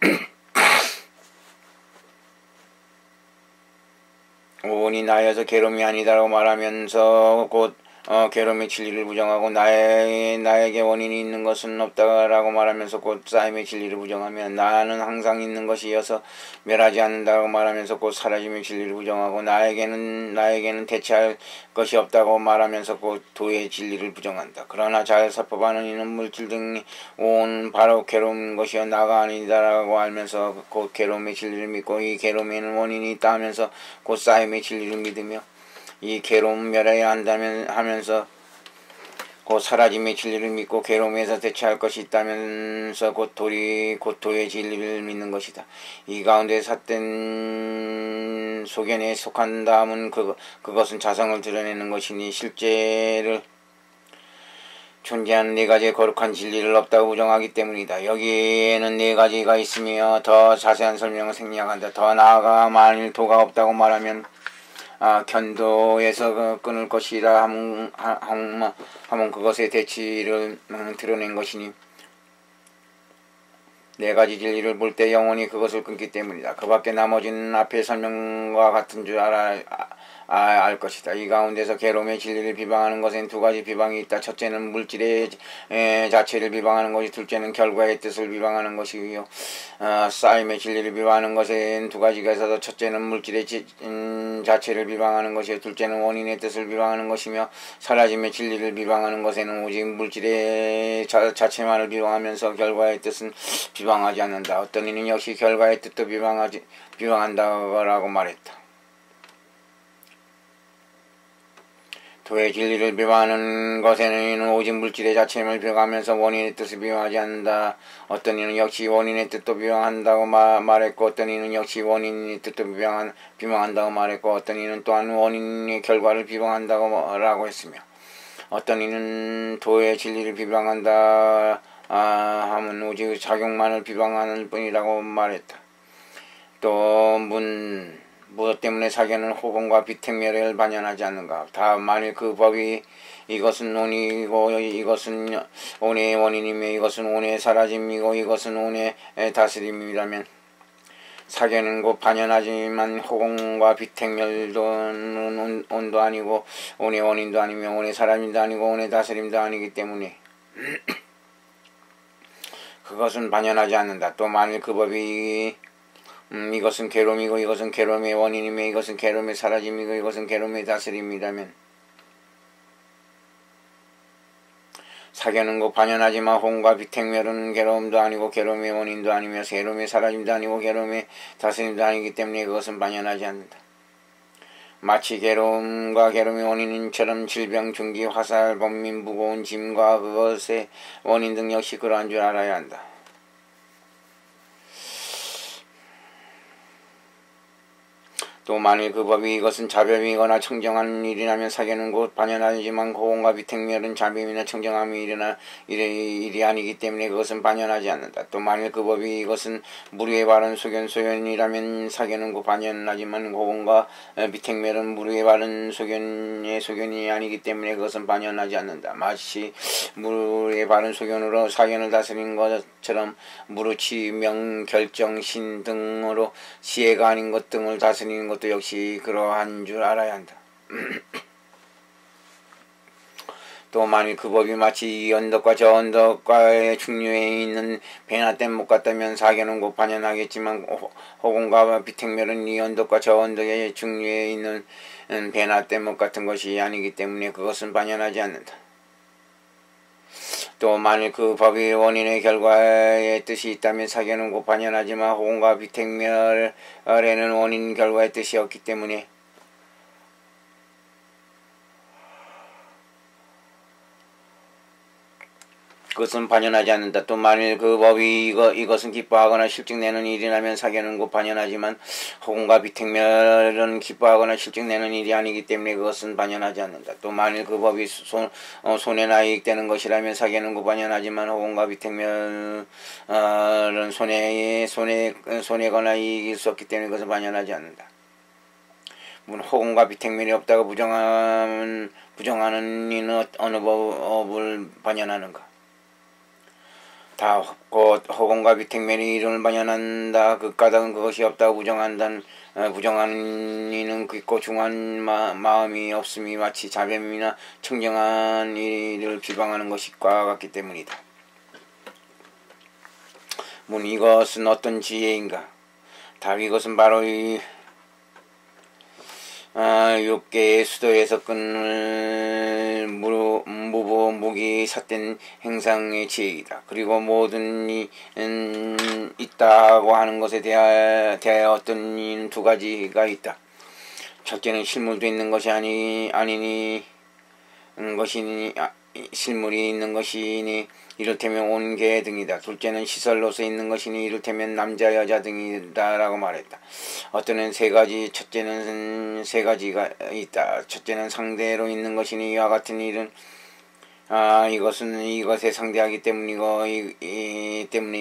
[SPEAKER 1] 오온이 나여서 괴로움이 아니다라고 말하면서 곧 괴로움의 진리를 부정하고 나에게 원인이 있는 것은 없다라고 말하면서 곧 싸임의 진리를 부정하며 나는 항상 있는 것이어서 멸하지 않는다고 말하면서 곧 사라짐의 진리를 부정하고 나에게는 대체할 것이 없다고 말하면서 곧 도의 진리를 부정한다. 그러나 잘 사법하는 이는 물질 등이 온 바로 괴로운 것이여 나가 아니다라고 알면서 곧 괴로움의 진리를 믿고 이 괴로움에는 원인이 있다 하면서 곧 싸임의 진리를 믿으며 이 괴로움 멸해야 한다면 하면서 곧 사라짐의 진리를 믿고 괴로움에서 대체할 것이 있다면서 곧 도의 진리를 믿는 것이다. 이 가운데 삿된 소견에 속한다함은 그것은 자성을 드러내는 것이니 실제를 존재하는 네 가지의 거룩한 진리를 없다고 부정하기 때문이다. 여기에는 네 가지가 있으며 더 자세한 설명을 생략한다. 더 나아가 만일 도가 없다고 말하면 견도에서 끊을 것이라 하면 그것의 대치를 드러낸 것이니 네 가지 진리를 볼 때 영원히 그것을 끊기 때문이다. 그 밖에 나머지는 앞의 설명과 같은 줄 알 것이다. 이 가운데서 괴로움의 진리를 비방하는 것엔 두 가지 비방이 있다. 첫째는 물질의 자체를 비방하는 것이, 둘째는 결과의 뜻을 비방하는 것이요. 쌓임의 진리를 비방하는 것엔 두 가지가 있어서 첫째는 물질의 자체를 비방하는 것이요, 둘째는 원인의 뜻을 비방하는 것이며, 사라짐의 진리를 비방하는 것에는 오직 물질의 자체만을 비방하면서 결과의 뜻은 비방하지 않는다. 어떤 이는 역시 결과의 뜻도 비방한다고 말했다. 도의 진리를 비방하는 것에는 오직 물질의 자체를 비방하면서 원인의 뜻을 비방하지 않는다. 어떤 이는 역시 원인의 뜻도 비방한다고 말했고, 어떤 이는 역시 원인의 뜻도 비방한다고 말했고, 어떤 이는 또한 원인의 결과를 비방한다고 했으며, 어떤 이는 도의 진리를 비방한다 하면 오직 작용만을 비방하는 뿐이라고 말했다. 또 무엇 때문에 사견은 호공과 비택멸을 반연하지 않는가? 다음 만일 그 법이 이것은 온이고 이것은 온의 원인이며 이것은 온의 사라짐이고 이것은 온의 다스림이라면 사견은 곧 반연하지만 호공과 비택멸도 온도 아니고 온의 원인도 아니며 온의 사라짐도 아니고 온의 다스림도 아니기 때문에 그것은 반연하지 않는다. 또 만일 그 법이 이것은 괴로움이고 이것은 괴로움의 원인이며 이것은 괴로움의 사라짐이고 이것은 괴로움의 다스림이라면 사견은 곧 반연하지만 호공과 비택멸은 괴로움도 아니고 괴로움의 원인도 아니며 괴로움의 사라짐도 아니고 괴로움의 다스림도 아니기 때문에 그것은 반연하지 않는다. 마치 괴로움과 괴로움의 원인처럼 질병, 중기, 화살, 번민, 무거운 짐과 그것의 원인 등 역시 그러한 줄 알아야 한다. 또 만일 그 법이 이것은 자범이거나 청정한 일이라면 사견은 곧 반연하지만 호공과 비택멸은 자범이나 청정함이 일이 아니기 때문에 그것은 반연하지 않는다. 또 만일 그 법이 이것은 무료에 바른 소견이라면 사견은 곧 반연하지만 호공과 비택멸은 무료에 바른 소견이 아니기 때문에 그것은 반연하지 않는다. 마치 무료에 바른 소견으로 사견을 다스리는 것처럼 무르치, 명, 결정, 신 등으로 지혜가 아닌 것 등을 다스리는 것도 역시 그러한 줄 알아야 한다. 또 만일 그 법이 마치 이 언덕과 저 언덕과의 중류에 있는 배나 뗏목 같다면 사견은 곧 반연하겠지만 호공과 비택멸은 이 언덕과 저 언덕의 중류에 있는 배나 뗏목 같은 것이 아니기 때문에 그것은 반연하지 않는다. 또 만일 그 법이 원인의 결과의 뜻이 있다면 사견은 곧 반연하지만 호공과 비택멸에는 원인 결과의 뜻이 없기 때문에 그것은 반연하지 않는다. 또 만일 그 법이 이것은 기뻐하거나 실증내는 일이라면 사견은 곧 반연하지만 호공과 비택멸은 기뻐하거나 실증내는 일이 아니기 때문에 그것은 반연하지 않는다. 또 만일 그 법이 손해나 이익되는 것이라면 사견은 곧 반연하지만 호공과 비택멸은 손해거나 이익일 수 없기 때문에 그것은 반연하지 않는다. 호공과 비택멸이 없다고 부정하는 이는 어느 법을 반연하는가? 다 곧 호공과 비택멸이 이름을 반연한다. 그 까닭은 그것이 없다고 부정하는 이는 깊고 중한 마음이 없음이 마치 자범이나 청정한 일을 비방하는 것과 같기 때문이다. 이것은 어떤 지혜인가? 답 이것은 바로 이 6개의 수도에서 끊을 무기 삿된 행상의 지혜이다. 그리고 모든 있다고 하는 것에 대하여 어떤 이는 두 가지가 있다. 첫째는 실물도 있는 것이 실물이 있는 것이니 이를테면 온개 등이다. 둘째는 시설로서 있는 것이니 이를테면 남자 여자 등이다 라고 말했다. 어떤은 세 가지, 첫째는 세 가지가 있다. 첫째는 상대로 있는 것이니 이와 같은 일은 이것은 이것에 상대하기 때문에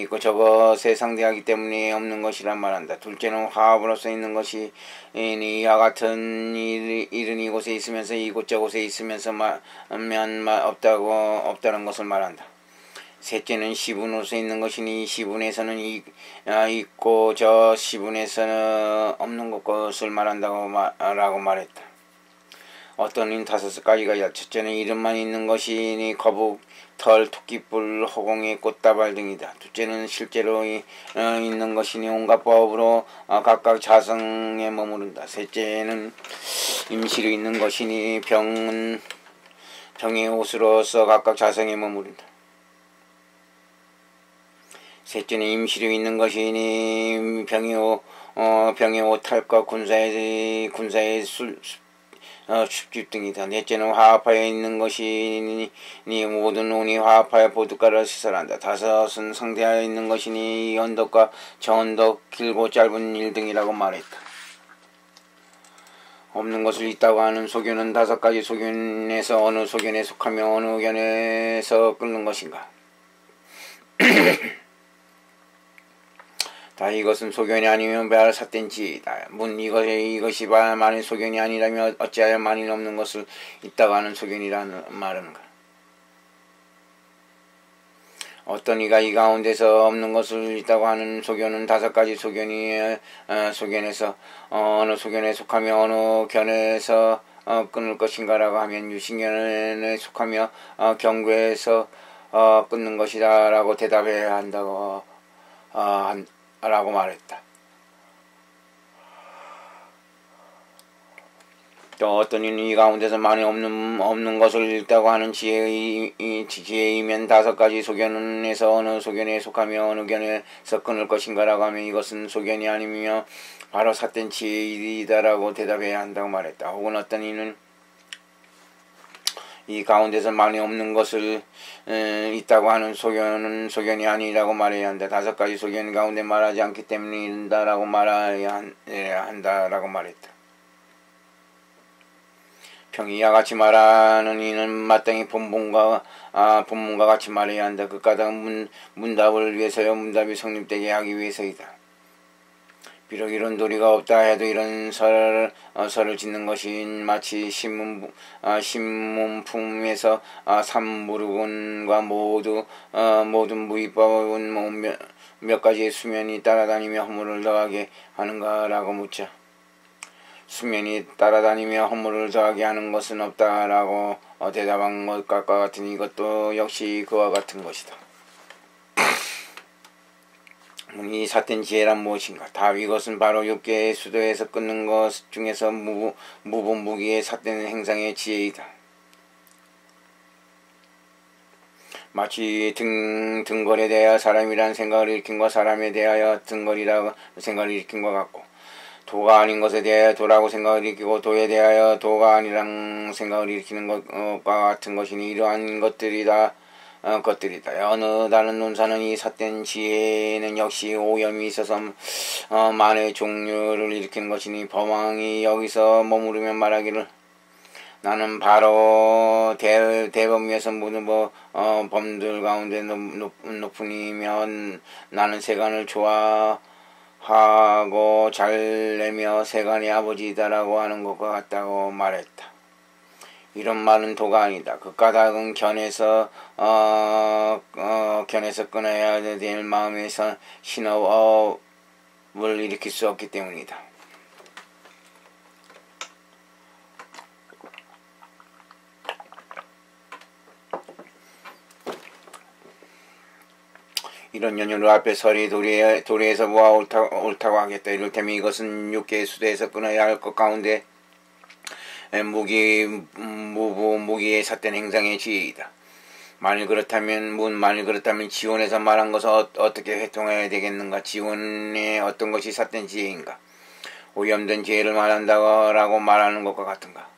[SPEAKER 1] 있고 저것에 상대하기 때문에 없는 것이란 말한다. 둘째는 화합으로서 있는 것이 이와 같은 일은 이곳에 있으면서 이곳저곳에 있으면서 없다는 것을 말한다. 셋째는 시분으로서 있는 것이니 시분에서는 있고 저 시분에서는 없는 것을 말한다고 말했다. 어떤 인 다섯 가지가 있다. 첫째는 이름만 있는 것이니 거북, 털, 토끼뿔, 허공의 꽃다발 등이다. 둘째는 실제로 있는 것이니 온갖 법으로 각각 자성에 머무른다. 셋째는 임시로 있는 것이니 병의 옷으로서 각각 자성에 머무른다. 셋째는 임시로 있는 것이니 병의 옷, 탈과 군사의 숲집 등이다. 넷째는 화합하여 있는 것이니 모든 운이 화합하여 보드가를 시설한다. 다섯은 상대하여 있는 것이니 이 언덕과 저 언덕, 길고 짧은 일 등이라고 말했다. 없는 것을 있다고 하는 소견은 다섯 가지 소견에서 어느 소견에 속하며 어느 견에서 끊는 것인가. 다 이것은 소견이 아니면 말 삿된지이다. 이것이 만일 소견이 아니라면 어찌하여 만일 없는 것을 있다고 하는 소견이라는 말인가. 어떤 이가 이 가운데서 없는 것을 있다고 하는 소견은 다섯 가지 소견에서 어느 소견에 속하며 어느 견에서 끊을 것인가라고 하면 유신견에 속하며 경계에서 끊는 것이다 라고 대답해야 한다고 라고 말했다. 또 어떤 이는 이 가운데서 만에 없는 것을 읽다고 하는 지혜이면 다섯 가지 소견에서 어느 소견에 속하며 어느 견에서 끊을 것인가라고 하면 이것은 소견이 아니며 바로 삿된 지혜이다라고 대답해야 한다고 말했다. 혹은 어떤 이는 이 가운데서 만에 없는 것을 있다고 하는 소견은 소견이 아니라고 말해야 한다. 다섯 가지 소견 가운데 말하지 않기 때문에 이른다라고 말해야 한다라고 말했다. 평이 이와 같이 말하는 이는 마땅히 본문과 같이 말해야 한다. 그 까닭은 문답을 위해서요. 문답이 성립되게 하기 위해서이다. 비록 이런 도리가 없다 해도 이런 설을 짓는 것이 마치 신문품에서 삼무르군과 모든 무위법은 몇 가지의 수면이 따라다니며 허물을 더하게 하는가라고 묻자. 수면이 따라다니며 허물을 더하게 하는 것은 없다라고 대답한 것과 같으니 이것도 역시 그와 같은 것이다. 이 삿된 지혜란 무엇인가? 답 이것은 바로 6개의 수도에서 끊는 것 중에서 무분무기의 삿된 행상의 지혜이다. 마치 등걸에 대하여 사람이란 생각을 일으킨 것 사람에 대하여 등걸이라고 생각을 일으킨 것 같고 도가 아닌 것에 대하여 도라고 생각을 일으키고 도에 대하여 도가 아니란 생각을 일으키는 것과 같은 것이니 이러한 것들이다. 어느 다른 논사는 이 삿된 지혜는 역시 오염이 있어서 만의 종류를 일으키는 것이니 범왕이 여기서 머무르면 말하기를 나는 바로 대범 위에서 모든 범들 가운데 높으니면 나는 세간을 좋아하고 잘 내며 세간의 아버지이다라고 하는 것과 같다고 말했다. 이런 말은 도가 아니다. 그 까닭은 견에서 끊어야 될 마음에서 신업을 일으킬 수 없기 때문이다. 이런 연유로 앞에 설이 도리에서 뭐가 옳다고 하겠다. 이를테면 이것은 6개의 수도에서 끊어야 할 것 가운데 무기의 삿된 행상의 지혜이다. 만일 그렇다면 지원에서 말한 것을 어떻게 회통해야 되겠는가? 지원의 어떤 것이 삿된 지혜인가? 오염된 지혜를 말한다고 말하는 것과 같은가?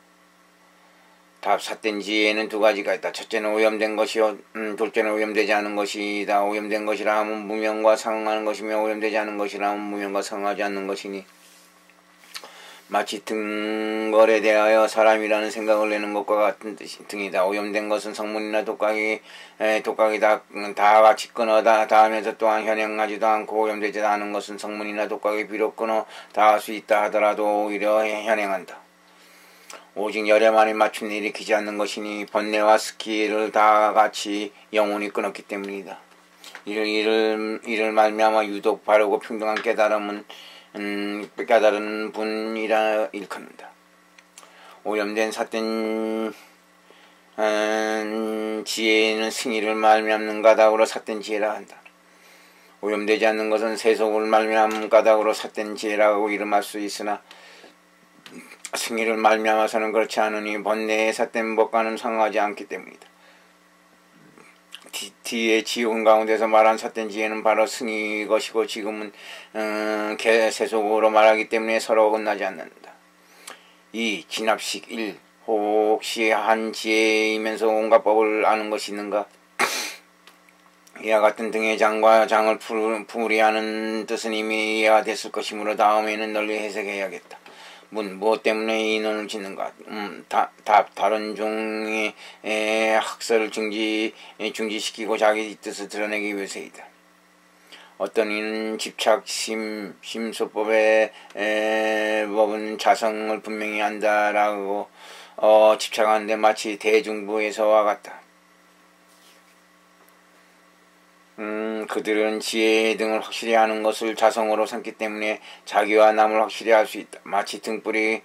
[SPEAKER 1] 답 삿된 지혜는 두 가지가 있다. 첫째는 오염된 것이요, 둘째는 오염되지 않은 것이다. 오염된 것이라 하면 무명과 상응하는 것이며 오염되지 않은 것이라 하면 무명과 상응하지 않는 것이니 마치 등걸에 대하여 사람이라는 생각을 내는 것과 같은 등이다. 오염된 것은 성문이나 독각이 다 같이 끊어 닿으면서 또한 현행하지도 않고 오염되지 않은 것은 성문이나 독각이 비록 끊어 닿을 수 있다 하더라도 오히려 현행한다. 오직 열에만이 맞춤 일으키지 않는 것이니 번뇌와 스키를 다 같이 영혼이 끊었기 때문이다. 이를 말미암아 유독 바르고 평등한 깨달은 분이라 일컫는다. 오염된 삿된 지혜는 승의를 말미암는 까닭으로 삿된 지혜라 한다. 오염되지 않는 것은 세속을 말미암은 까닭으로 삿된 지혜라고 이름할 수 있으나 승의를 말미암아서는 그렇지 않으니 번뇌의 삿된 법과는 상하지 않기 때문이다. 뒤에 지옥 가운데서 말한 삿된 지혜는 바로 승의 것이고 지금은 세속으로 말하기 때문에 서로 어긋나지 않는다. 2. 진압식 1. 혹시 한 지혜이면서 온갖 법을 아는 것이 있는가? 이와 같은 등의 장과 장을 풀이하는 뜻은 이미 이해가 됐을 것이므로 다음에는 널리 해석해야겠다. 무엇 때문에 이 인원을 짓는가? 답 다른 종의 학설을 중지시키고 자기 뜻을 드러내기 위해서이다. 어떤 이는 심소법의 법은 자성을 분명히 한다라고 집착하는데 마치 대중부에서와 같다. 그들은 지혜 등을 확실히 하는 것을 자성으로 삼기 때문에 자기와 남을 확실히 알 수 있다. 마치 등불이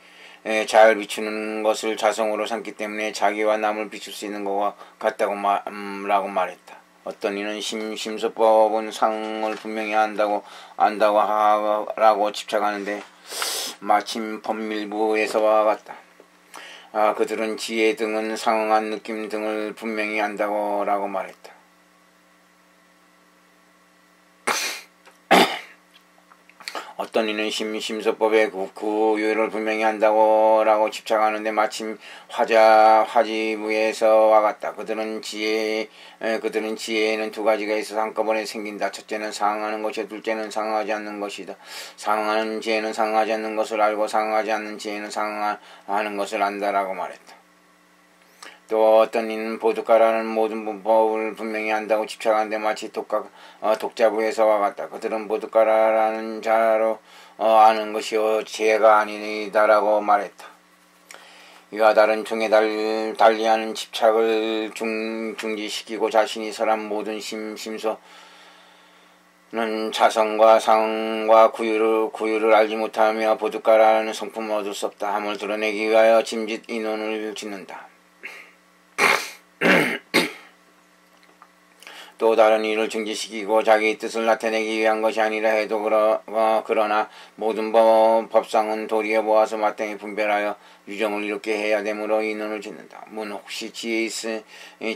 [SPEAKER 1] 잘 비추는 것을 자성으로 삼기 때문에 자기와 남을 비출 수 있는 것과 같다고 라고 말했다. 어떤 이는 심소법은 상을 분명히 안다고 라고 집착하는데 마침 법밀부에서와 같다. 그들은 지혜 등은 상응한 느낌 등을 분명히 안다고 라고 말했다. 어떤 이는 심소법의 구유를 분명히 한다고 라고 집착하는데 마침 화지부에서와 같다. 그들은 지혜에는 두 가지가 있어서 한꺼번에 생긴다. 첫째는 상응하는 것이요 둘째는 상응하지 않는 것이다. 상응하는 지혜는 상응하지 않는 것을 알고 상응하지 않는 지혜는 상응하는 것을 안다라고 말했다. 또 어떤 이는 보드카라는 모든 법을 분명히 안다고 집착하는데 마치 독자부에서와 같다. 그들은 보드카라는 자로 아는 것이요 지혜가 아니다라고 말했다. 이와 다른 중에 달리하는 집착을 중지시키고 자신이 설한 모든 심소는 자성과 상과 구유를 알지 못하며 보드카라는 성품을 얻을 수 없다 함을 드러내기 위하여 짐짓 인원을 짓는다. 또 다른 일을 증지시키고 자기 뜻을 나타내기 위한 것이 아니라 해도 그러나 모든 법상은 도리에 모아서 마땅히 분별하여 유정을 이렇게 해야 되므로 인원을 짓는다. 혹시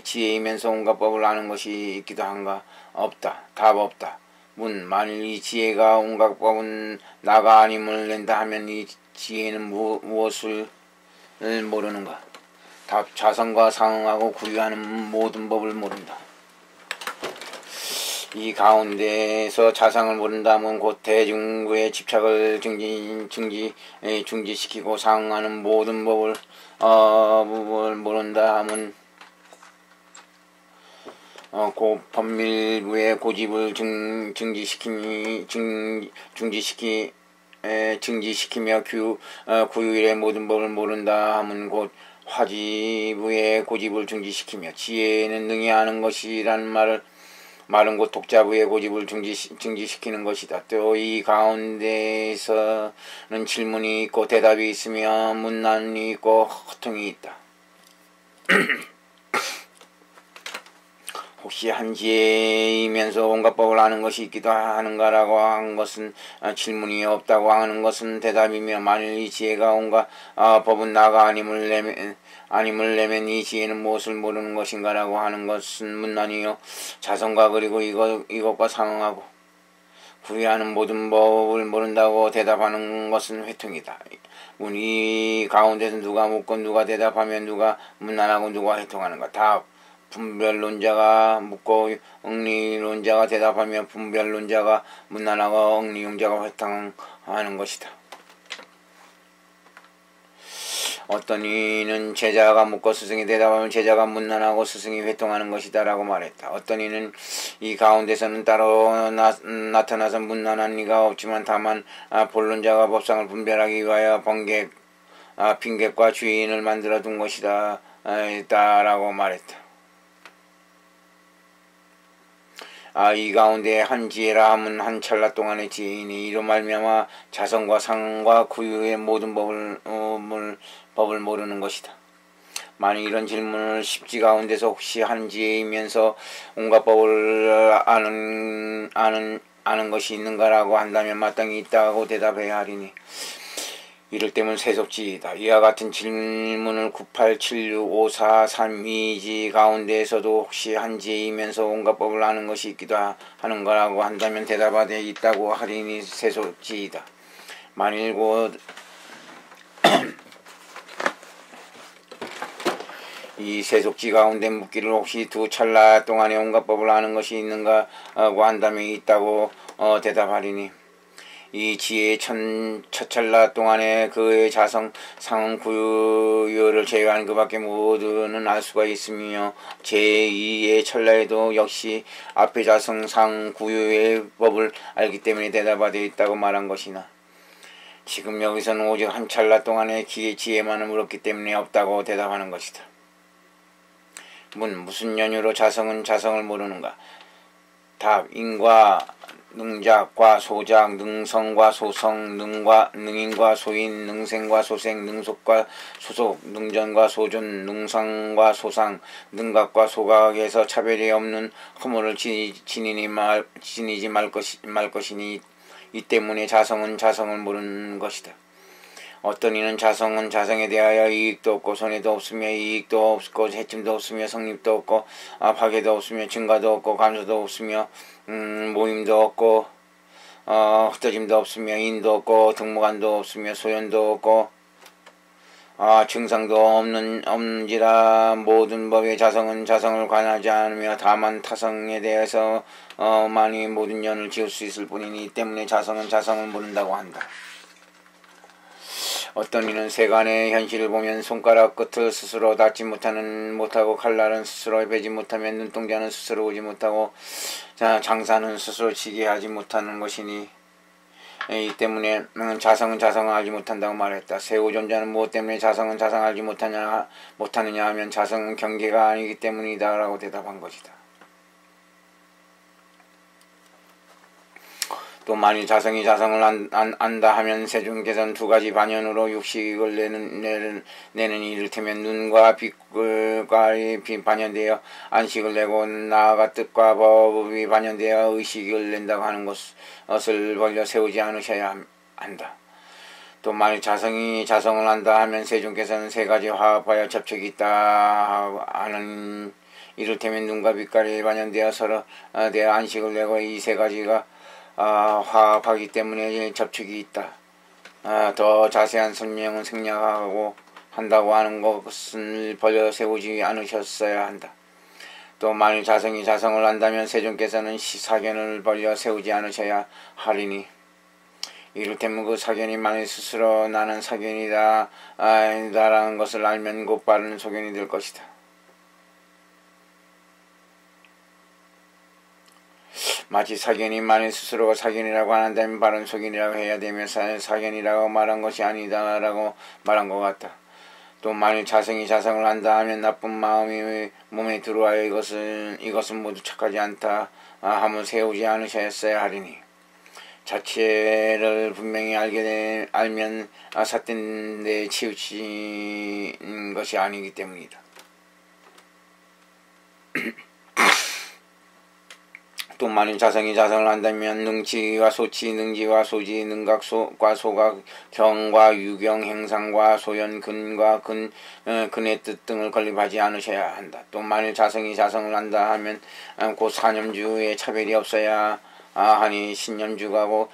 [SPEAKER 1] 지혜이면서 온갖 법을 아는 것이 있기도 한가? 없다. 답 없다. 만일 이 지혜가 온갖 법은 나가 아님을 낸다 하면 이 지혜는 무엇을 모르는가? 답 자성과 상응하고 구유하는 모든 법을 모른다. 이 가운데서 자성을 모른다면 곧 대중부의 집착을 중지시키고 상응하는 모든 법을 모른다 하면 곧 법밀부의 고집을 증지시키며 구유의 모든 법을 모른다 하면 곧 화지부의 고집을 증지시키며 지혜는 능히 아는 것이라는 말은 곧 독자부의 고집을 증지시키는 것이다. 또 이 가운데에서는 질문이 있고 대답이 있으며 문난이 있고 허통이 있다. 혹시 한 지혜이면서 온갖 법을 아는 것이 있기도 하는가라고 한 것은 질문이 없다고 하는 것은 대답이며 만일 이 지혜가 온갖 법은 나가 아님을 내면 이 지혜는 무엇을 모르는 것인가라고 하는 것은 문난이요 자성과 그리고 이것과 상응하고 구유하는 모든 법을 모른다고 대답하는 것은 회통이다. 이 가운데서 누가 묻고 누가 대답하면 누가 문난하고 누가 회통하는가. 답. 분별론자가 묻고 응리론자가 대답하며 분별론자가 문난하고 응리론자가 회통하는 것이다. 어떤 이는 제자가 묻고 스승이 대답하면 제자가 문난하고 스승이 회통하는 것이다 라고 말했다. 어떤 이는 이 가운데서는 따로 나타나서 문난한 이가 없지만 다만 본론자가 법상을 분별하기 위하여 빈객과 주인을 만들어 둔 것이다 라고 말했다. 이 가운데 한 지혜라 함은 한 찰나 동안의 지혜이니 이로 말미암아 자성과 상과 구유의 모든 법을 모르는 것이다. 만일 이런 질문을 십지 가운데서 혹시 한 지혜이면서 온갖 법을 아는 것이 있는가라고 한다면 마땅히 있다고 대답해야 하리니 이를 때문 세속지이다. 이와 같은 질문을 98765432지 가운데에서도 혹시 한 지혜이면서 온갖 법을 아는 것이 있기도 하는 거라고 한다면 대답하되 있다고 하리니 세속지이다. 만일 곧 이 세속지 가운데 묻기를 혹시 두 찰나 동안에 온갖 법을 아는 것이 있는가고 한다면 있다고 대답하리니 이 지혜의 첫 찰나 동안에 그의 자성, 상응, 구유를 제외한 그 밖에 모두는 알 수가 있으며 제2의 찰나에도 역시 앞의 자성, 상응, 구유의 법을 알기 때문에 대답하되 있다고 말한 것이나 지금 여기서는 오직 한 찰나 동안의 지혜만을 물었기 때문에 없다고 대답하는 것이다. 무슨 연유로 자성은 자성을 모르는가? 답. 인과 능작과 소작, 능성과 소성, 능인과 소인, 능생과 소생, 능속과 소속, 능전과 소존, 능상과 소상, 능각과 소각에서 차별이 없는 허물을 지니지 말 것이니 이 때문에 자성은 자성을 모르는 것이다. 어떤 이는 자성은 자성에 대하여 이익도 없고 손해도 없으며 이익도 없고 해침도 없으며 성립도 없고 파괴도 없으며 증가도 없고 감소도 없으며 모임도 없고 흩어짐도 없으며 인도 없고 등무관도 없으며 소연도 없고 증상도 없는지라 모든 법의 자성은 자성을 관하지 않으며 다만 타성에 대해서 많이 모든 연을 지을 수 있을 뿐이니 이 때문에 자성은 자성을 모른다고 한다. 어떤 이는 세간의 현실을 보면 손가락 끝을 스스로 닿지 못하고 칼날은 스스로 베지 못하면 눈동자는 스스로 오지 못하고 장사는 스스로 치게 하지 못하는 것이니 이 때문에 자성은 자성을 알지 못한다고 말했다. 세우존자는 무엇 때문에 자성은 자성을 알지 못하느냐 하면 자성은 경계가 아니기 때문이다 라고 대답한 것이다. 또 만일 자성이 자성을 안다 하면 세존께서는 두 가지 반연으로 육식을 내는 이를테면 눈과 빛과 반연되어 안식을 내고 나아가 뜻과 법이 반연되어 의식을 낸다고 하는 것을 벌려 세우지 않으셔야 한다. 또 만일 자성이 자성을 안다 하면 세존께서는 세 가지 화합하여 접촉이 있다 하는 이를테면 눈과 빛깔이 반연되어 서로 대어 안식을 내고 이 세 가지가 화합하기 때문에 접촉이 있다. 더 자세한 설명은 생략하고 한다고 하는 것을 벌여 세우지 않으셨어야 한다. 또 만일 자성이 자성을 안다면 세존께서는 사견을 벌여 세우지 않으셔야 하리니 이를테면 그 사견이 만일 스스로 나는 사견이다 라는 것을 알면 곧 바른 소견이 될 것이다. 마치 사견이 만일 스스로가 사견이라고 한다면 바른 소견이라고 해야 되며 사견이라고 말한 것이 아니다 라고 말한 것 같다. 또 만일 자성이 자성을 한다 하면 나쁜 마음이 몸에 들어와야 이것은 모두 착하지 않다 함을 세우지 않으셨어야 하리니 자체를 분명히 알면 삿된 데 치우친 것이 아니기 때문이다. 또 만일 자성이 자성을 한다면 능치와 소치, 능지와 소지, 능각과 소각, 경과 유경, 행상과 소연, 근과 근의 뜻 등을 건립하지 않으셔야 한다. 또 만일 자성이 자성을 한다 하면 곧 사념주의 차별이 없어야 하니 신년주가고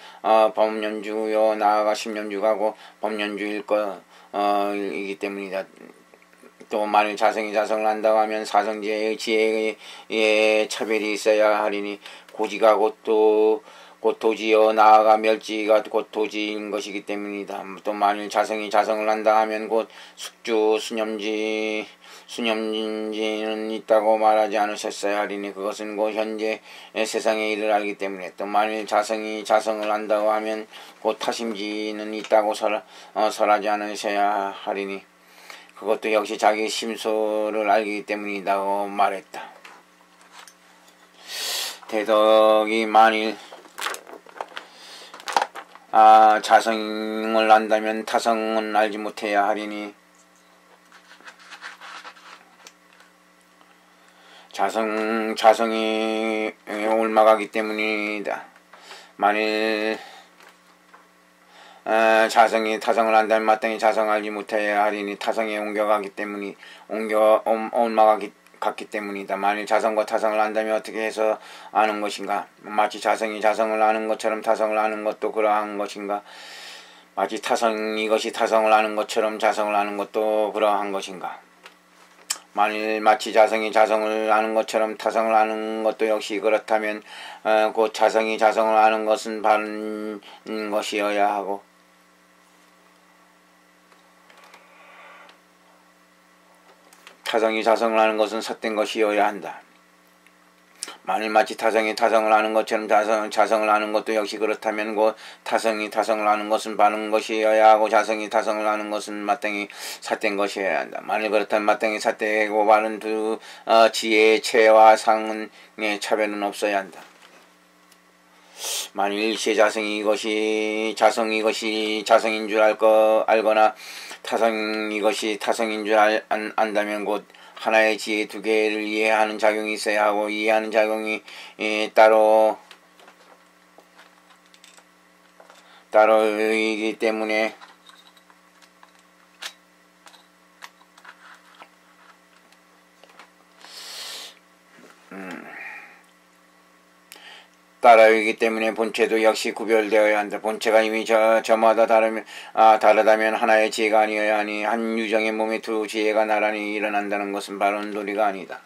[SPEAKER 1] 법년주요 나아가 십년주가고 법년주일 이기 때문이다. 또 만일 자성이 자성을 한다고 하면 사성지혜의 지혜의 차별이 있어야 하리니 고지가 곧 도지요 나아가 멸지가 곧 도지인 것이기 때문이다. 또 만일 자성이 자성을 한다 하면 곧 숙주 수념진지는 있다고 말하지 않으셨어야 하리니 그것은 곧 현재 세상의 일을 알기 때문에 또 만일 자성이 자성을 한다고 하면 곧 타심지는 있다고 설하지 않으셔야 하리니 그것도 역시 자기 심소를 알기 때문이라고 말했다. 대덕이 만일 자성을 안다면 타성은 알지 못해야 하리니 자성이 옮아가기 때문이다. 만일 자성이 타성을 한다면 마땅히 자성을 알지 못해야 하리니 타성에 옮아가기 때문이다. 만일 자성과 타성을 안다면 어떻게 해서 아는 것인가? 마치 자성이 자성을 아는 것처럼 타성을 아는 것도 그러한 것인가? 마치 이것이 타성을 아는 것처럼 자성을 아는 것도 그러한 것인가? 만일 마치 자성이 자성을 아는 것처럼 타성을 아는 것도 역시 그렇다면 곧 자성이 자성을 아는 것은 바른 것이어야 하고 타성이 자성을 아는 것은 삿된 것이어야 한다. 만일 마치 타성이 타성을 아는 것처럼 자성을 아는 것도 역시 그렇다면 곧 타성이 타성을 아는 것은 바른 것이어야 하고 자성이 타성을 아는 것은 마땅히 삿된 것이어야 한다. 만일 그렇다면 마땅히 삿되고 바른 두 지혜의 체와 상의 차별은 없어야 한다. 만일 일시의 자성이 이것이 자성인 줄 알거나 이것이 타성인 줄 안다면 곧 하나의 지혜 두 개를 이해하는 작용이 있어야 하고 이해하는 작용이 따로이기 때문에 본체도 역시 구별되어야 한다. 본체가 이미 저마다 다르다면 하나의 지혜가 아니어야 하니 한 유정의 몸에 두 지혜가 나란히 일어난다는 것은 바른 도리가 아니다.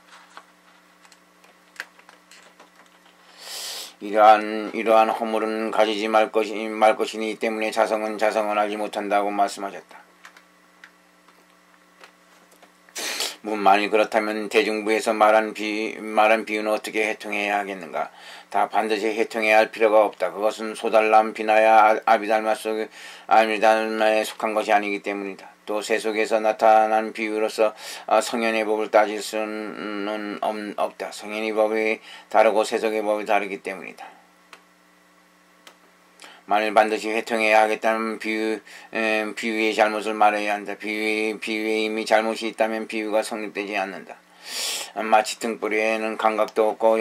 [SPEAKER 1] 이러한 허물은 가지지 말 것이니 때문에 자성은 자성을 알지 못한다고 말씀하셨다. 만일 그렇다면 대중부에서 말한 비유는 어떻게 해통해야 하겠는가? 다 반드시 해통해야 할 필요가 없다. 그것은 소달람 비나야 아비달마에 속한 것이 아니기 때문이다. 또 세속에서 나타난 비유로서 성현의 법을 따질 수는 없다. 성현의 법이 다르고 세속의 법이 다르기 때문이다. 만일 반드시 회통해야 하겠다면 비유의 잘못을 말해야 한다. 비유에 이미 잘못이 있다면 비유가 성립되지 않는다. 마치 등불에는 감각도 없고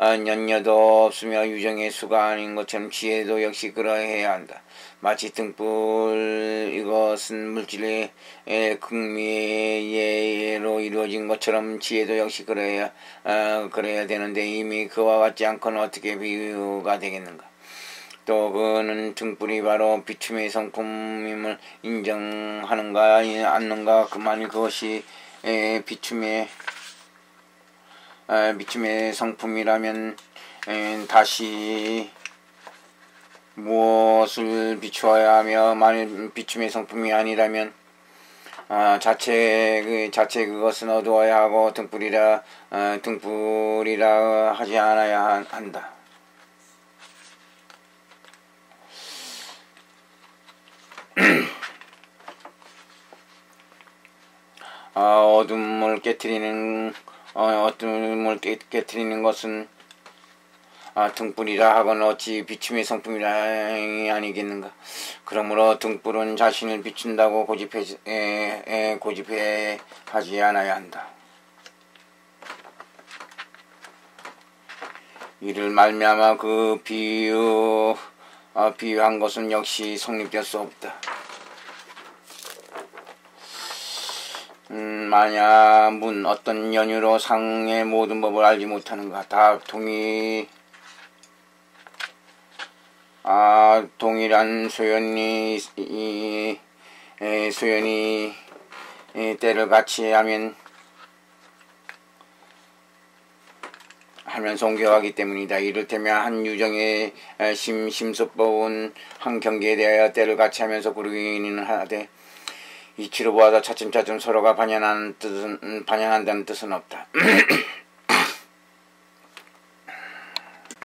[SPEAKER 1] 연녀도 없으며 유정의 수가 아닌 것처럼 지혜도 역시 그러해야 한다. 마치 등불 이것은 물질의 극미로 이루어진 것처럼 지혜도 역시 그래야 되는데 이미 그와 같지 않고는 어떻게 비유가 되겠는가? 또 그는 등불이 바로 비춤의 성품임을 인정하는가 않는가? 만일 그것이 비춤의 성품이라면 다시 무엇을 비추어야 하며 만일 비춤의 성품이 아니라면 자체 그것은 어두워야 하고 등불이라 하지 않아야 한다. 어둠을 깨트리는 것은 등불이라 하거나 어찌 비춤의 성품이라 아니겠는가. 그러므로 등불은 자신을 비춘다고 고집해 하지 않아야 한다. 이를 말미암아 그 비유한 것은 역시 성립될 수 없다. 만약 어떤 연유로 상의 모든 법을 알지 못하는가. 다 동일한 소연이 때를 같이 하면서 옮겨가기 때문이다. 이를테면 한 유정의 심수법은 한 경계에 대하여 때를 같이 하면서 부르기는 하되 이치로 보아도 차츰차츰 서로가 반영한다는 뜻은 없다.